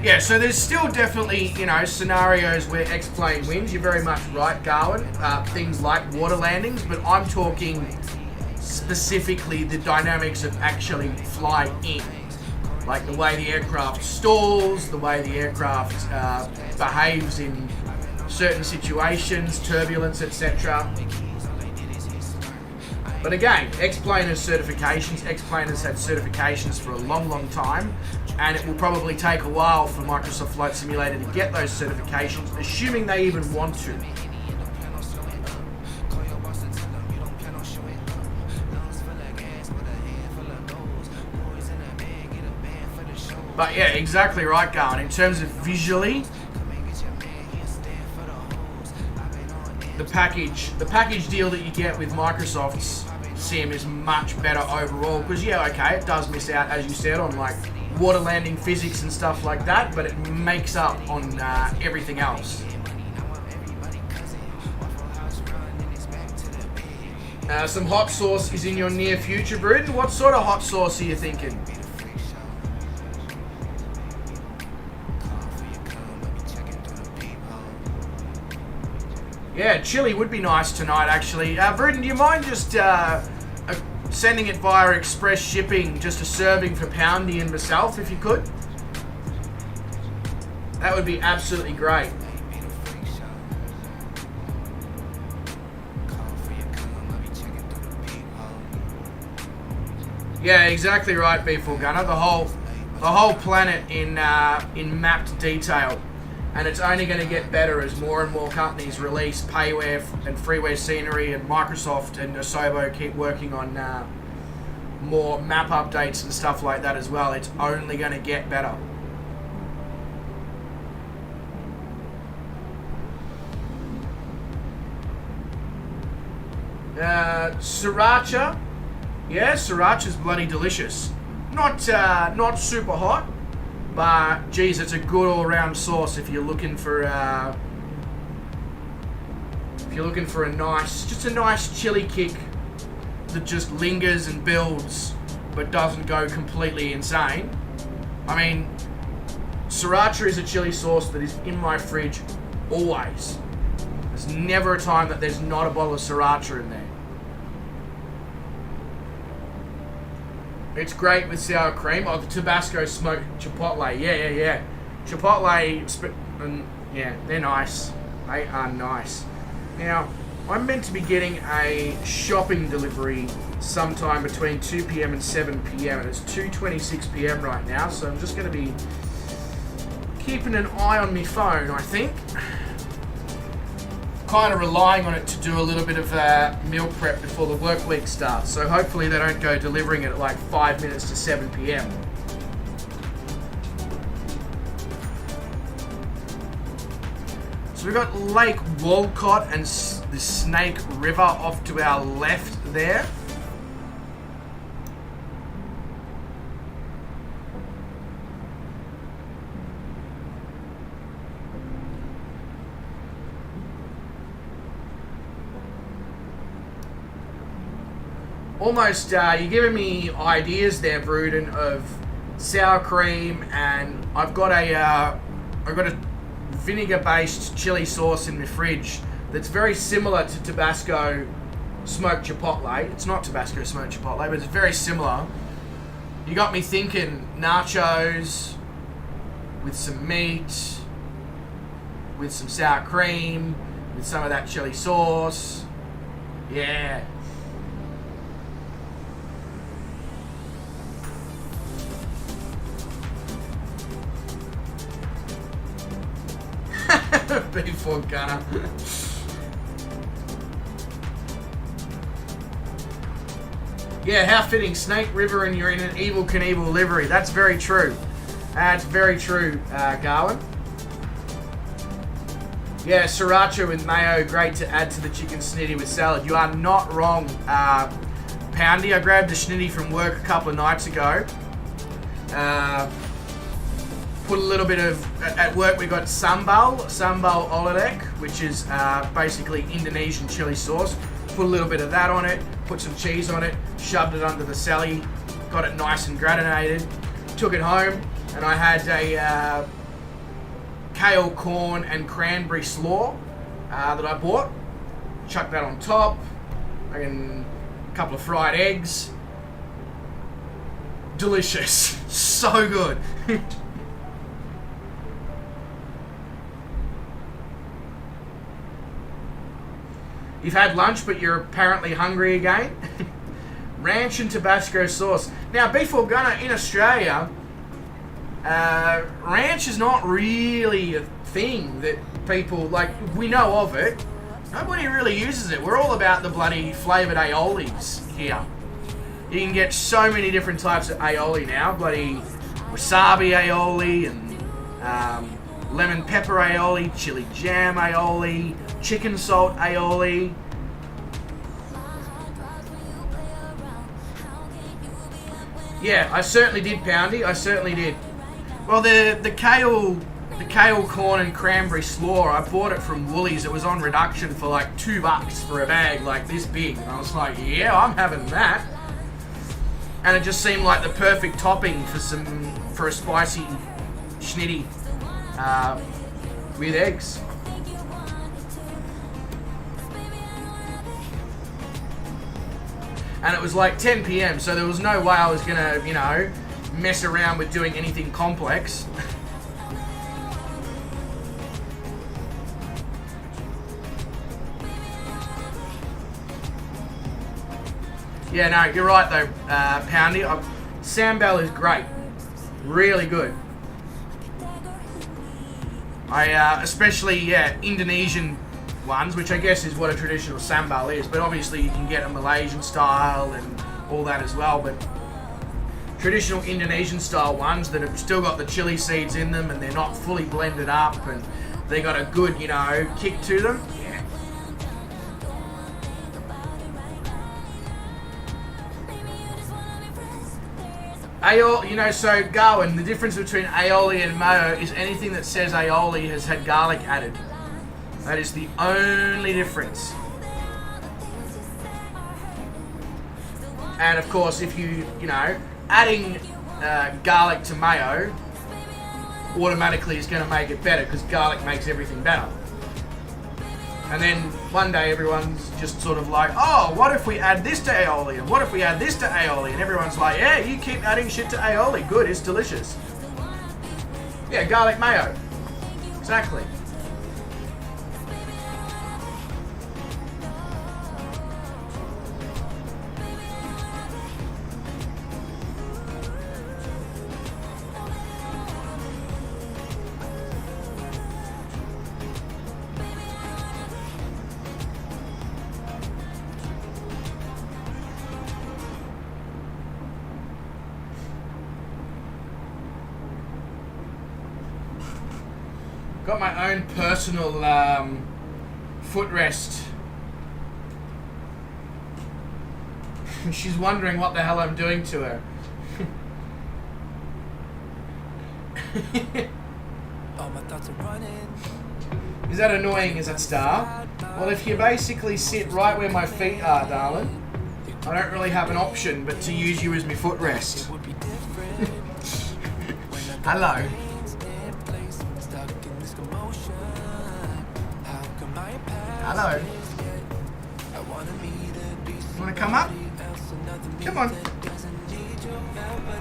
Yeah, so there's still definitely, you know, scenarios where X-Plane wins. You're very much right, Gawin. Things like water landings, but I'm talking specifically the dynamics of actually flying in. Like the way the aircraft stalls, the way the aircraft behaves in certain situations, turbulence, etc. But again, X-Planers certifications. X-Planers had certifications for a long, long time, and it will probably take a while for Microsoft Flight Simulator to get those certifications, assuming they even want to. But yeah, exactly right, Gawin. In terms of visually, the package deal that you get with Microsoft's sim is much better overall, because yeah, okay, it does miss out, as you said, on like water landing physics and stuff like that, but it makes up on everything else. Some hot sauce is in your near future, Bruden. What sort of hot sauce are you thinking? Yeah, chili would be nice tonight, actually. Bruden, do you mind just sending it via express shipping, just a serving for Poundy and myself, if you could? That would be absolutely great. Yeah, exactly right, B4 Gunner. The whole planet in mapped detail, and it's only going to get better as more and more companies release payware and freeware scenery, and Microsoft and Asobo keep working on more map updates and stuff like that as well. It's only going to get better. Sriracha. Yeah, sriracha's bloody delicious. Not super hot, but geez, it's a good all-round sauce if you're looking for a nice chili kick that just lingers and builds, but doesn't go completely insane. I mean, sriracha is a chili sauce that is in my fridge always. There's never a time that there's not a bottle of sriracha in there. It's great with sour cream. Oh, the Tabasco smoked chipotle. Yeah. Chipotle, yeah, they're nice. They are nice. Now, I'm meant to be getting a shopping delivery sometime between 2 p.m. and 7 p.m. and it's 2:26 p.m. right now, so I'm just going to be keeping an eye on my phone, I think. Kind of relying on it to do a little bit of meal prep before the work week starts. So hopefully they don't go delivering it at like 5 minutes to 7 p.m. So we've got Lake Walcott and the Snake River off to our left there. Almost, you're giving me ideas there, Bruden, of sour cream, and I've got a vinegar-based chili sauce in my fridge that's very similar to Tabasco smoked chipotle. It's not Tabasco smoked chipotle, but it's very similar. You got me thinking nachos with some meat, with some sour cream, with some of that chili sauce. Yeah. B4 Gunner. Yeah, how fitting. Snake River and you're in an Evel Knievel livery. That's very true. That's very true, Garwin. Yeah, sriracha with mayo, great to add to the chicken snitty with salad. You are not wrong, Poundy. I grabbed a snitty from work a couple of nights ago. Put a little bit of, at work we got sambal oledek, which is basically Indonesian chili sauce. Put a little bit of that on it, put some cheese on it, shoved it under the celly, got it nice and gratinated, took it home, and I had a kale, corn, and cranberry slaw that I bought. Chucked that on top, and a couple of fried eggs. Delicious. So good. You've had lunch, but you're apparently hungry again. Ranch and Tabasco sauce. Now, B4 Gunner, in Australia, ranch is not really a thing that people, like, we know of it. Nobody really uses it. We're all about the bloody flavoured aiolis here. You can get so many different types of aioli now. Bloody wasabi aioli and lemon pepper aioli, chili jam aioli, chicken salt aioli. Yeah, I certainly did, Poundy. I certainly did. Well, the kale, corn, and cranberry slaw, I bought it from Woolies. It was on reduction for like $2 for a bag like this big. And I was like, yeah, I'm having that. And it just seemed like the perfect topping for a spicy schnitty with eggs. and it was like 10 p.m. so there was no way I was gonna, you know, mess around with doing anything complex. Yeah, no, you're right though, Poundy. Sambal is great, really good. Especially Indonesian ones, which I guess is what a traditional sambal is, but obviously you can get a Malaysian style and all that as well, but traditional Indonesian style ones that have still got the chili seeds in them and they're not fully blended up and they got a good, you know, kick to them. Yeah. Aioli, you know, so gawin, the difference between aioli and mayo is anything that says aioli has had garlic added. That is the only difference. And of course, if you know, adding garlic to mayo automatically is going to make it better because garlic makes everything better. And then one day everyone's just sort of like, oh, what if we add this to aioli? And what if we add this to aioli? And everyone's like, yeah, you keep adding shit to aioli. Good, it's delicious. Yeah, garlic mayo. Exactly. Got my own personal footrest. She's wondering what the hell I'm doing to her. Is that annoying, is that Star? Well, if you basically sit right where my feet are, darling, I don't really have an option but to use you as my footrest. Hello. Hello. You want to come up? Come on.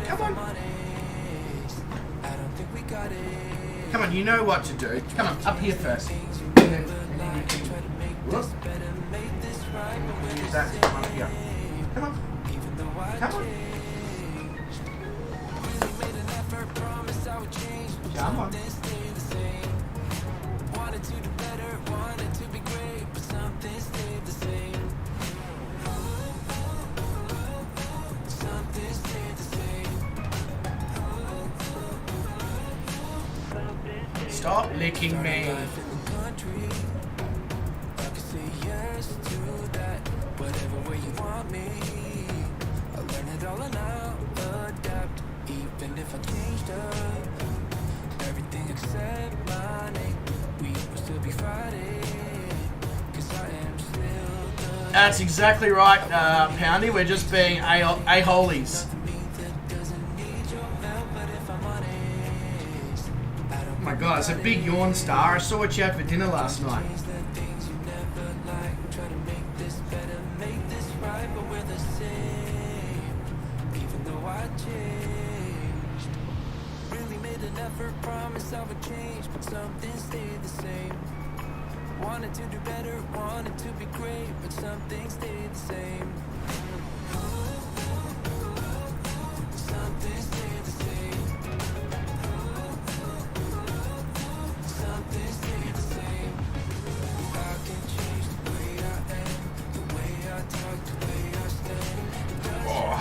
Come on. Come on, you know what to do. Come on, up here first. And then you can... Whoop. Use that to come up here. Come on. Come on. Come on. Wanted to do better, wanted to be great, but something stayed the same. Something stayed the same. Stop licking me. I can say yes to that, whatever way you want me. I learn it all and I'll adapt, even if I changed up everything except my name. That's exactly right, Poundy. We're just being a-holies. Oh my god, it's a big yawn, Star. I saw what you had for dinner last night. Promise I would change, but something stayed the same. Wanted to do better, wanted to be great, but something stayed the same. Something stayed the same. Something stayed the same. I can change the way I am, the way I talk, the way I stand. Oh,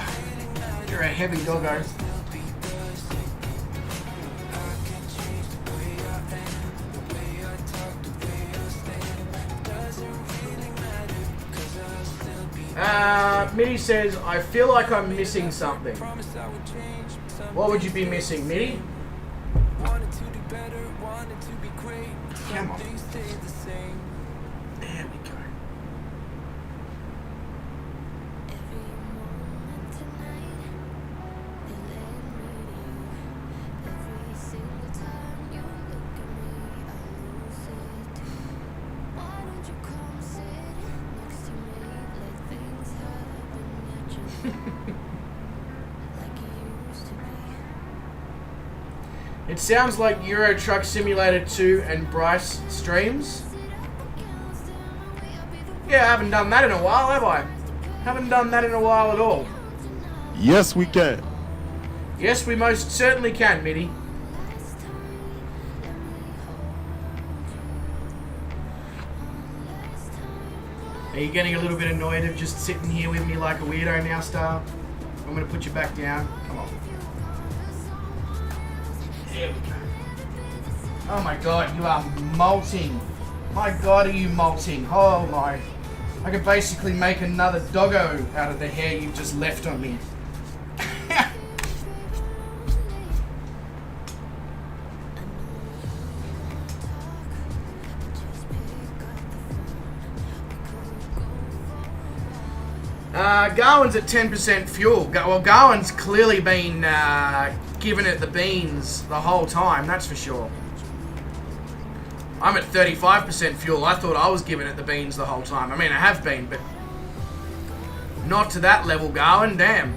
you're a heavy doggo. Mitty says, I feel like I'm missing something. What would you be missing, Mitty? Come on. There we go. It sounds like Euro Truck Simulator 2 and Bryce streams. Yeah, I haven't done that in a while, have I? Haven't done that in a while at all. Yes, we can. Yes, we most certainly can, Mitty. Are you getting a little bit annoyed of just sitting here with me like a weirdo now, Star? I'm going to put you back down. Come on. There we go. Oh my god, you are molting. My god, are you molting? Oh my. I could basically make another doggo out of the hair you've just left on me. Gawin's at 10% fuel. Well, Gawin's clearly been giving it the beans the whole time, that's for sure. I'm at 35% fuel. I thought I was giving it the beans the whole time. I mean, I have been, but not to that level, Gawin. Damn.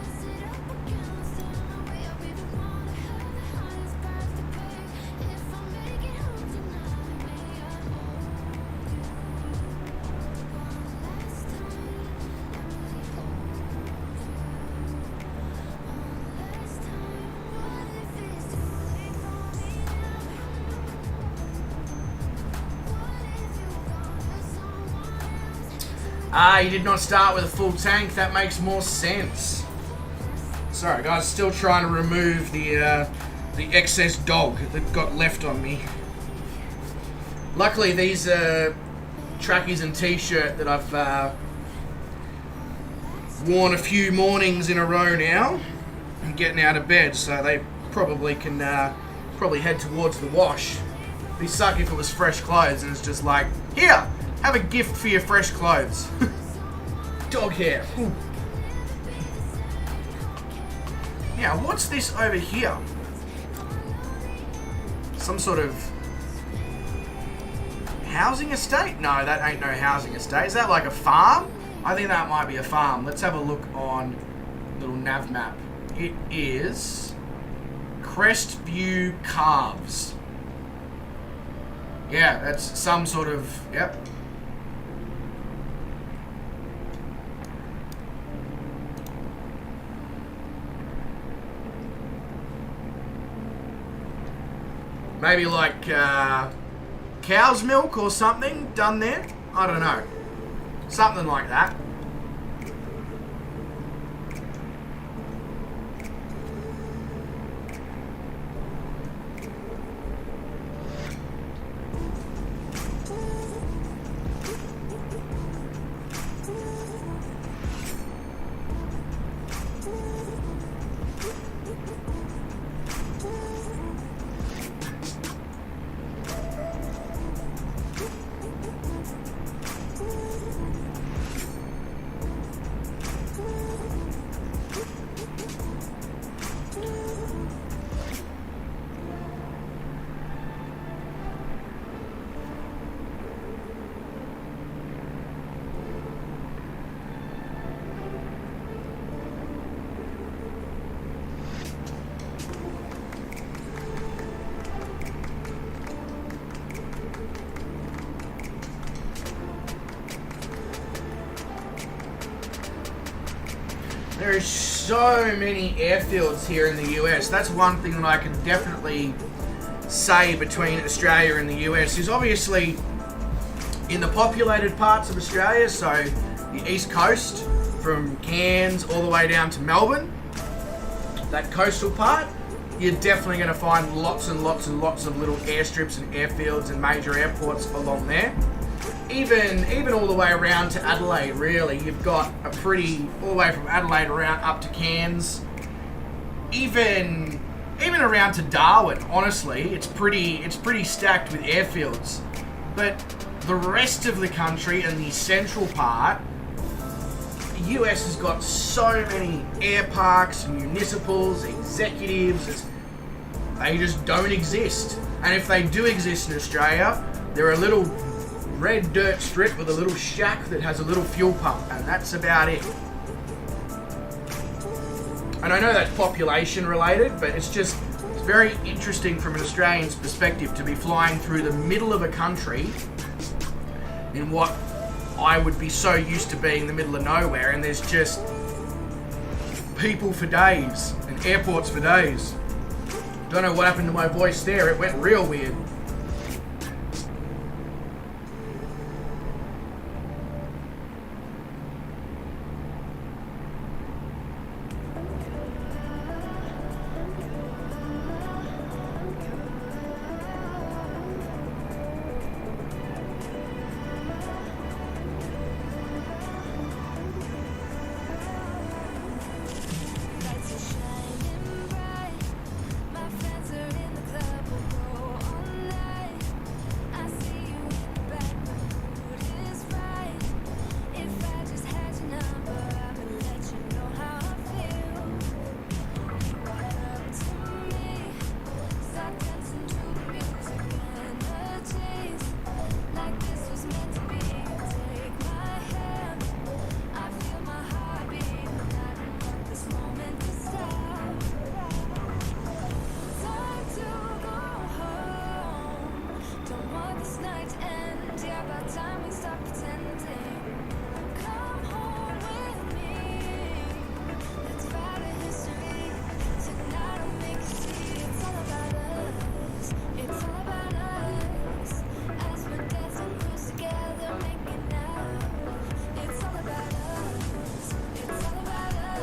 You did not start with a full tank. That makes more sense. Sorry, guys. Still trying to remove the excess dog that got left on me. Luckily, these trackies and t-shirt that I've worn a few mornings in a row now, and getting out of bed, so they probably can probably head towards the wash. It'd be sucky if it was fresh clothes and it's just like, here, have a gift for your fresh clothes. Dog hair. Ooh. Now, what's this over here? Some sort of housing estate? No, that ain't no housing estate. Is that like a farm? I think that might be a farm. Let's have a look on little nav map. It is Crestview Calves. Yeah, that's some sort of, yep. Maybe like cow's milk or something done there. I don't know. Something like that. There are so many airfields here in the US. That's one thing that I can definitely say between Australia and the US is obviously in the populated parts of Australia, so the East Coast from Cairns all the way down to Melbourne, that coastal part, you're definitely going to find lots and lots and lots of little airstrips and airfields and major airports along there. Even all the way around to Adelaide, really, you've got a pretty, all the way from Adelaide around up to Cairns, even around to Darwin. Honestly, it's pretty stacked with airfields. But the rest of the country and the central part, the US has got so many air parks, municipals, executives. They just don't exist. And if they do exist in Australia, they're a little red dirt strip with a little shack that has a little fuel pump, and that's about it. And I know that's population related, but it's very interesting from an Australian's perspective to be flying through the middle of a country in what I would be so used to being the middle of nowhere, and there's just people for days and airports for days. Don't know what happened to my voice there. It went real weird.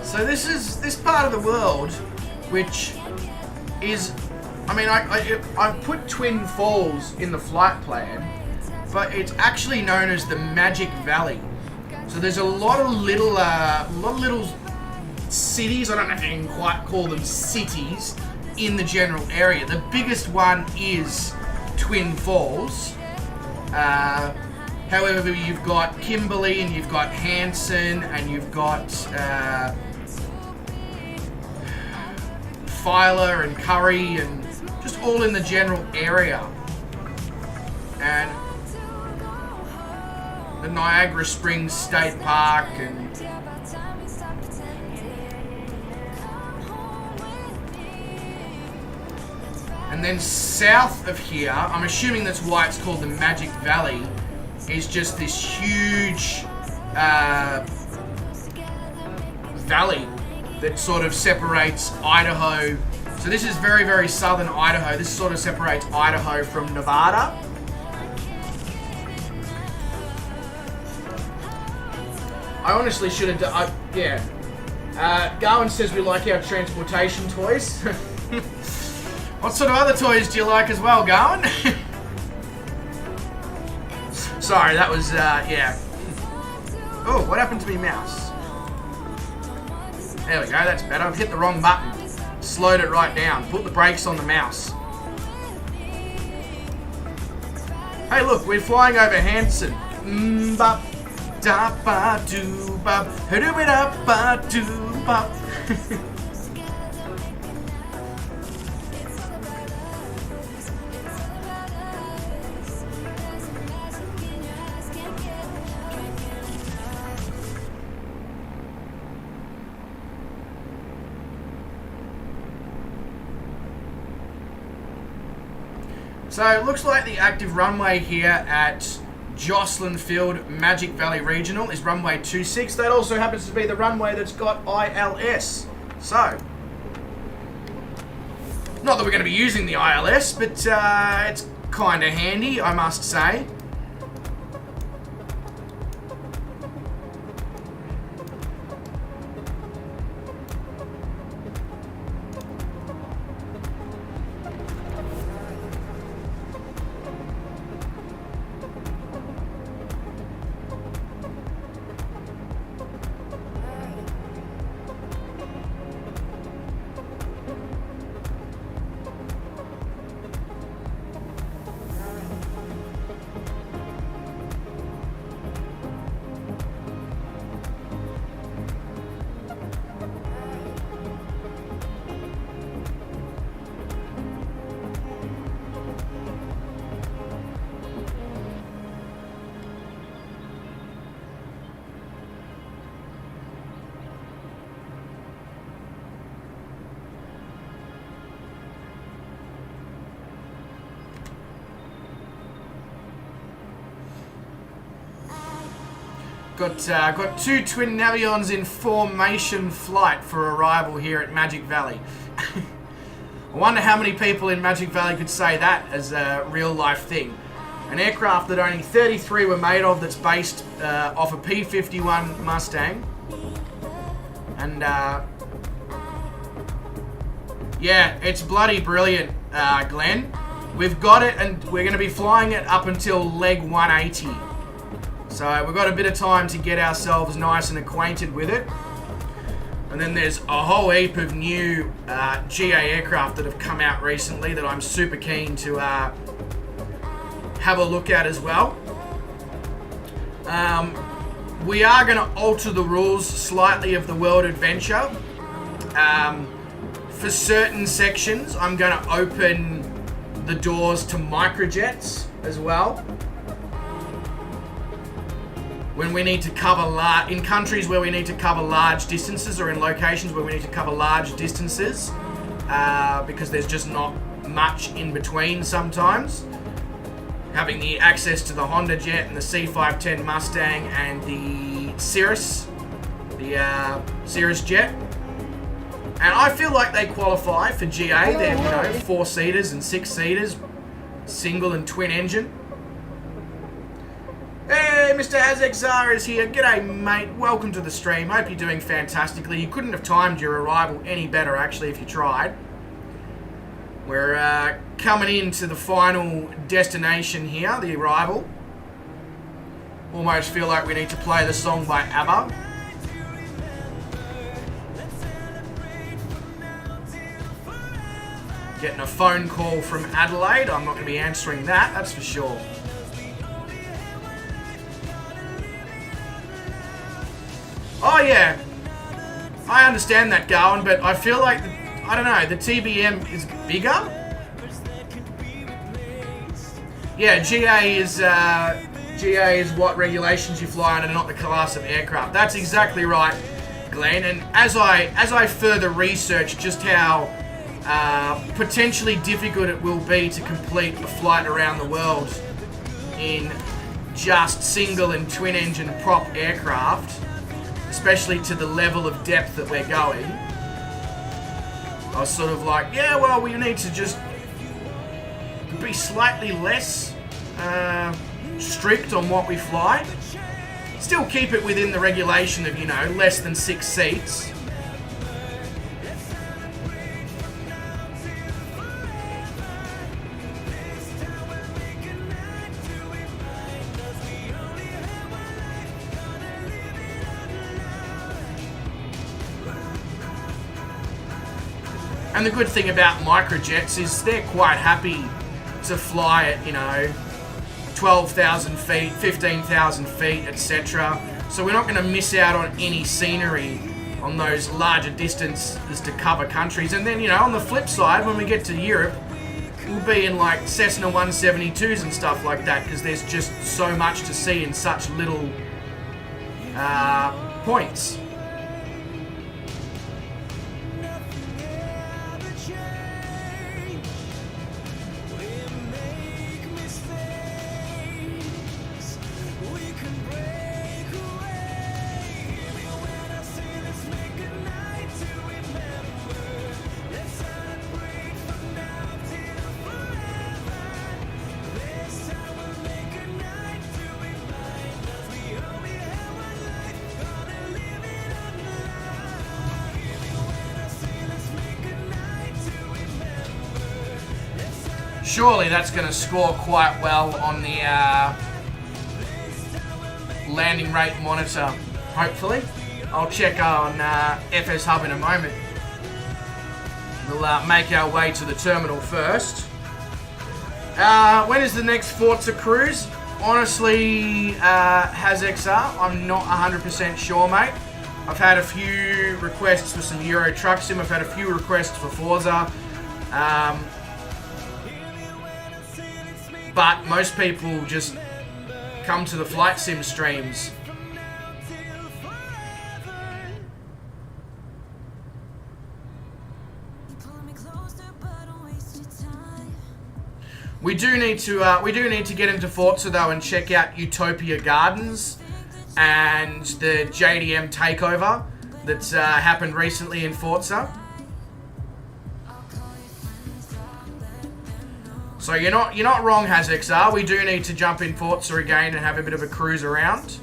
So this part of the world, which is, I mean, I've put Twin Falls in the flight plan, but it's actually known as the Magic Valley. So there's a lot of little cities. I don't know if you can quite call them cities in the general area. The biggest one is Twin Falls. However, you've got Kimberley and you've got Hanson and you've got Filer and Curry and just all in the general area. And the Niagara Springs State Park and then south of here, I'm assuming that's why it's called the Magic Valley, is just this huge valley that sort of separates Idaho. So this is very, very southern Idaho. This sort of separates Idaho from Nevada. I honestly should have done, yeah. Gawin says we like our transportation toys. What sort of other toys do you like as well, Gawin? Sorry, that was, yeah. Oh, what happened to me mouse? There we go, that's better. I've hit the wrong button. Slowed it right down. Put the brakes on the mouse. Hey, look, we're flying over Hanson. Bop, da ba doo bop, doo ba ba doo bop. So it looks like the active runway here at Jocelyn Field Magic Valley Regional is runway 26. That also happens to be the runway that's got ILS. So, not that we're going to be using the ILS, but it's kind of handy, I must say. Got two twin Navions in formation flight for arrival here at Magic Valley. I wonder how many people in Magic Valley could say that as a real life thing. An aircraft that only 33 were made of, that's based off a P-51 Mustang. And yeah, it's bloody brilliant, Glenn. We've got it, and we're going to be flying it up until leg 180. So we've got a bit of time to get ourselves nice and acquainted with it. And then there's a whole heap of new GA aircraft that have come out recently that I'm super keen to have a look at as well. We are going to alter the rules slightly of the World Adventure. For certain sections, I'm going to open the doors to microjets as well. When we need to cover in countries where we need to cover large distances, or in locations where we need to cover large distances, because there's just not much in between sometimes. Having the access to the Honda Jet and the C510 Mustang and the Cirrus Jet. And I feel like they qualify for GA. They're, 4-seaters and 6-seaters, single and twin engine. Hey, Mr. Hazexar is here. G'day, mate. Welcome to the stream. Hope you're doing fantastically. You couldn't have timed your arrival any better, actually, if you tried. We're coming into the final destination here, the arrival. Almost feel like we need to play the song by ABBA. Getting a phone call from Adelaide. I'm not going to be answering that, that's for sure. Oh yeah, I understand that, Gawin, but I feel like, I don't know, the TBM is bigger? Yeah, GA is what regulations you fly on and not the class of aircraft. That's exactly right, Glenn. And as I further research just how potentially difficult it will be to complete a flight around the world in just single and twin engine prop aircraft, especially to the level of depth that we're going, I was sort of like, yeah, well, we need to just be slightly less strict on what we fly. Still keep it within the regulation of, less than 6 seats. And the good thing about microjets is they're quite happy to fly at, 12,000 feet, 15,000 feet, etc. So we're not going to miss out on any scenery on those larger distances to cover countries. And then, on the flip side, when we get to Europe, we'll be in like Cessna 172s and stuff like that, because there's just so much to see in such little points. Surely that's going to score quite well on the landing rate monitor, hopefully. I'll check on FS Hub in a moment. We'll make our way to the terminal first. When is the next Forza cruise? Honestly, HazXR, I'm not 100% sure, mate. I've had a few requests for some Euro Truck Sim. I've had a few requests for Forza. But most people just come to the flight sim streams. We do need to get into Forza though and check out Utopia Gardens. and the JDM takeover that's happened recently in Forza. So you're not wrong, HazXR. We do need to jump in Forza again and have a bit of a cruise around.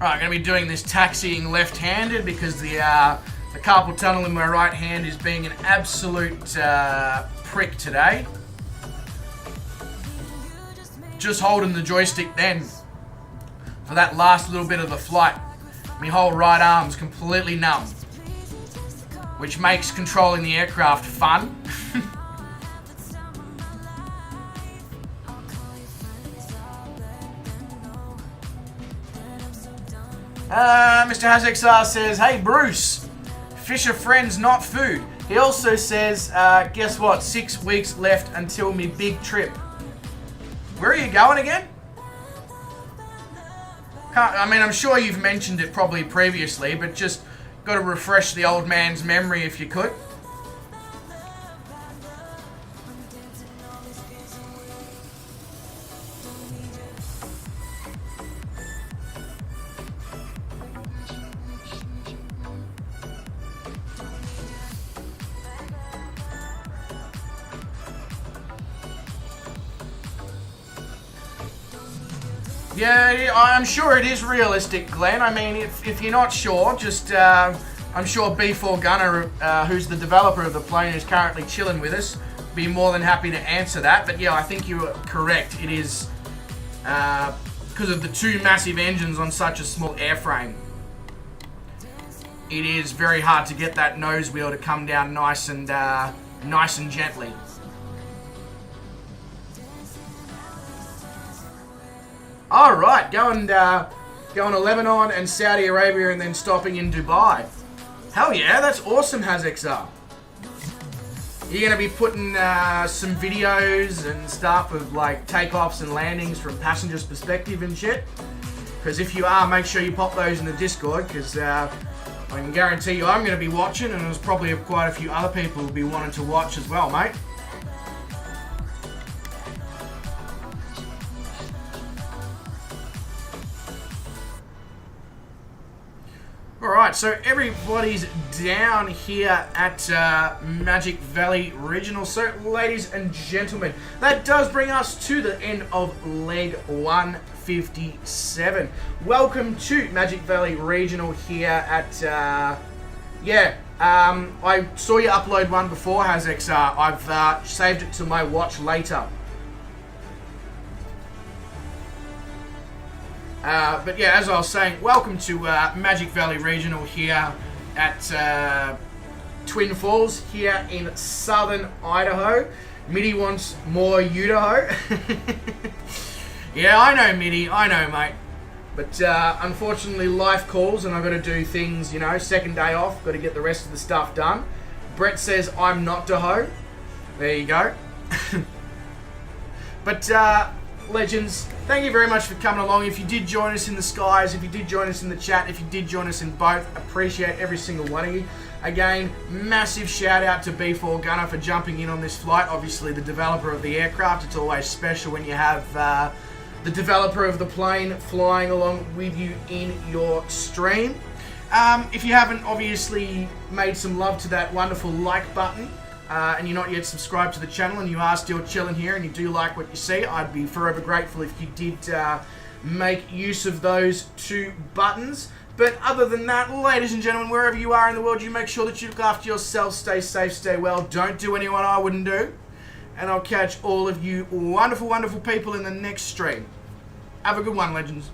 Alright, I'm going to be doing this taxiing left-handed because the carpal tunnel in my right hand is being an absolute prick today. Just holding the joystick then for that last little bit of the flight. My whole right arm's completely numb, which makes controlling the aircraft fun. Mr. HazXR says, hey Bruce, fish are friends, not food. He also says, guess what, 6 weeks left until me big trip. Where are you going again? I mean, I'm sure you've mentioned it probably previously, but just got to refresh the old man's memory if you could. Yeah, I'm sure it is realistic, Glenn. I mean, if you're not sure, just, I'm sure B4 Gunner, who's the developer of the plane, who's currently chilling with us, be more than happy to answer that. But yeah, I think you're correct. It is, because of the two massive engines on such a small airframe, it is very hard to get that nose wheel to come down nice and gently. All right, going to Lebanon and Saudi Arabia and then stopping in Dubai. Hell yeah, that's awesome, HazXR. You're going to be putting some videos and stuff of like takeoffs and landings from passengers' perspective and shit. Because if you are, make sure you pop those in the Discord, because I can guarantee you I'm going to be watching, and there's probably quite a few other people who will be wanting to watch as well, mate. Alright, so everybody's down here at Magic Valley Regional. So, ladies and gentlemen, that does bring us to the end of leg 157. Welcome to Magic Valley Regional here at, I saw you upload one before, HazXR. I've saved it to my watch later. But yeah, as I was saying, welcome to Magic Valley Regional here at Twin Falls here in southern Idaho. Mitty wants more UDAHO. Yeah, I know, Mitty. I know, mate. But unfortunately, life calls and I've got to do things, you know, second day off. Got to get the rest of the stuff done. Brett says, I'm not DAHO. There you go. But, legends, thank you very much for coming along. If you did join us in the skies, if you did join us in the chat, if you did join us in both, appreciate every single one of you. Again, massive shout out to B4 Gunner for jumping in on this flight. Obviously the developer of the aircraft. It's always special when you have the developer of the plane flying along with you in your stream. If you haven't obviously made some love to that wonderful like button, and you're not yet subscribed to the channel and you are still chilling here and you do like what you see, I'd be forever grateful if you did make use of those two buttons. But other than that, ladies and gentlemen, wherever you are in the world, you make sure that you look after yourself, stay safe, stay well, don't do anyone I wouldn't do, and I'll catch all of you wonderful, wonderful people in the next stream. Have a good one, legends.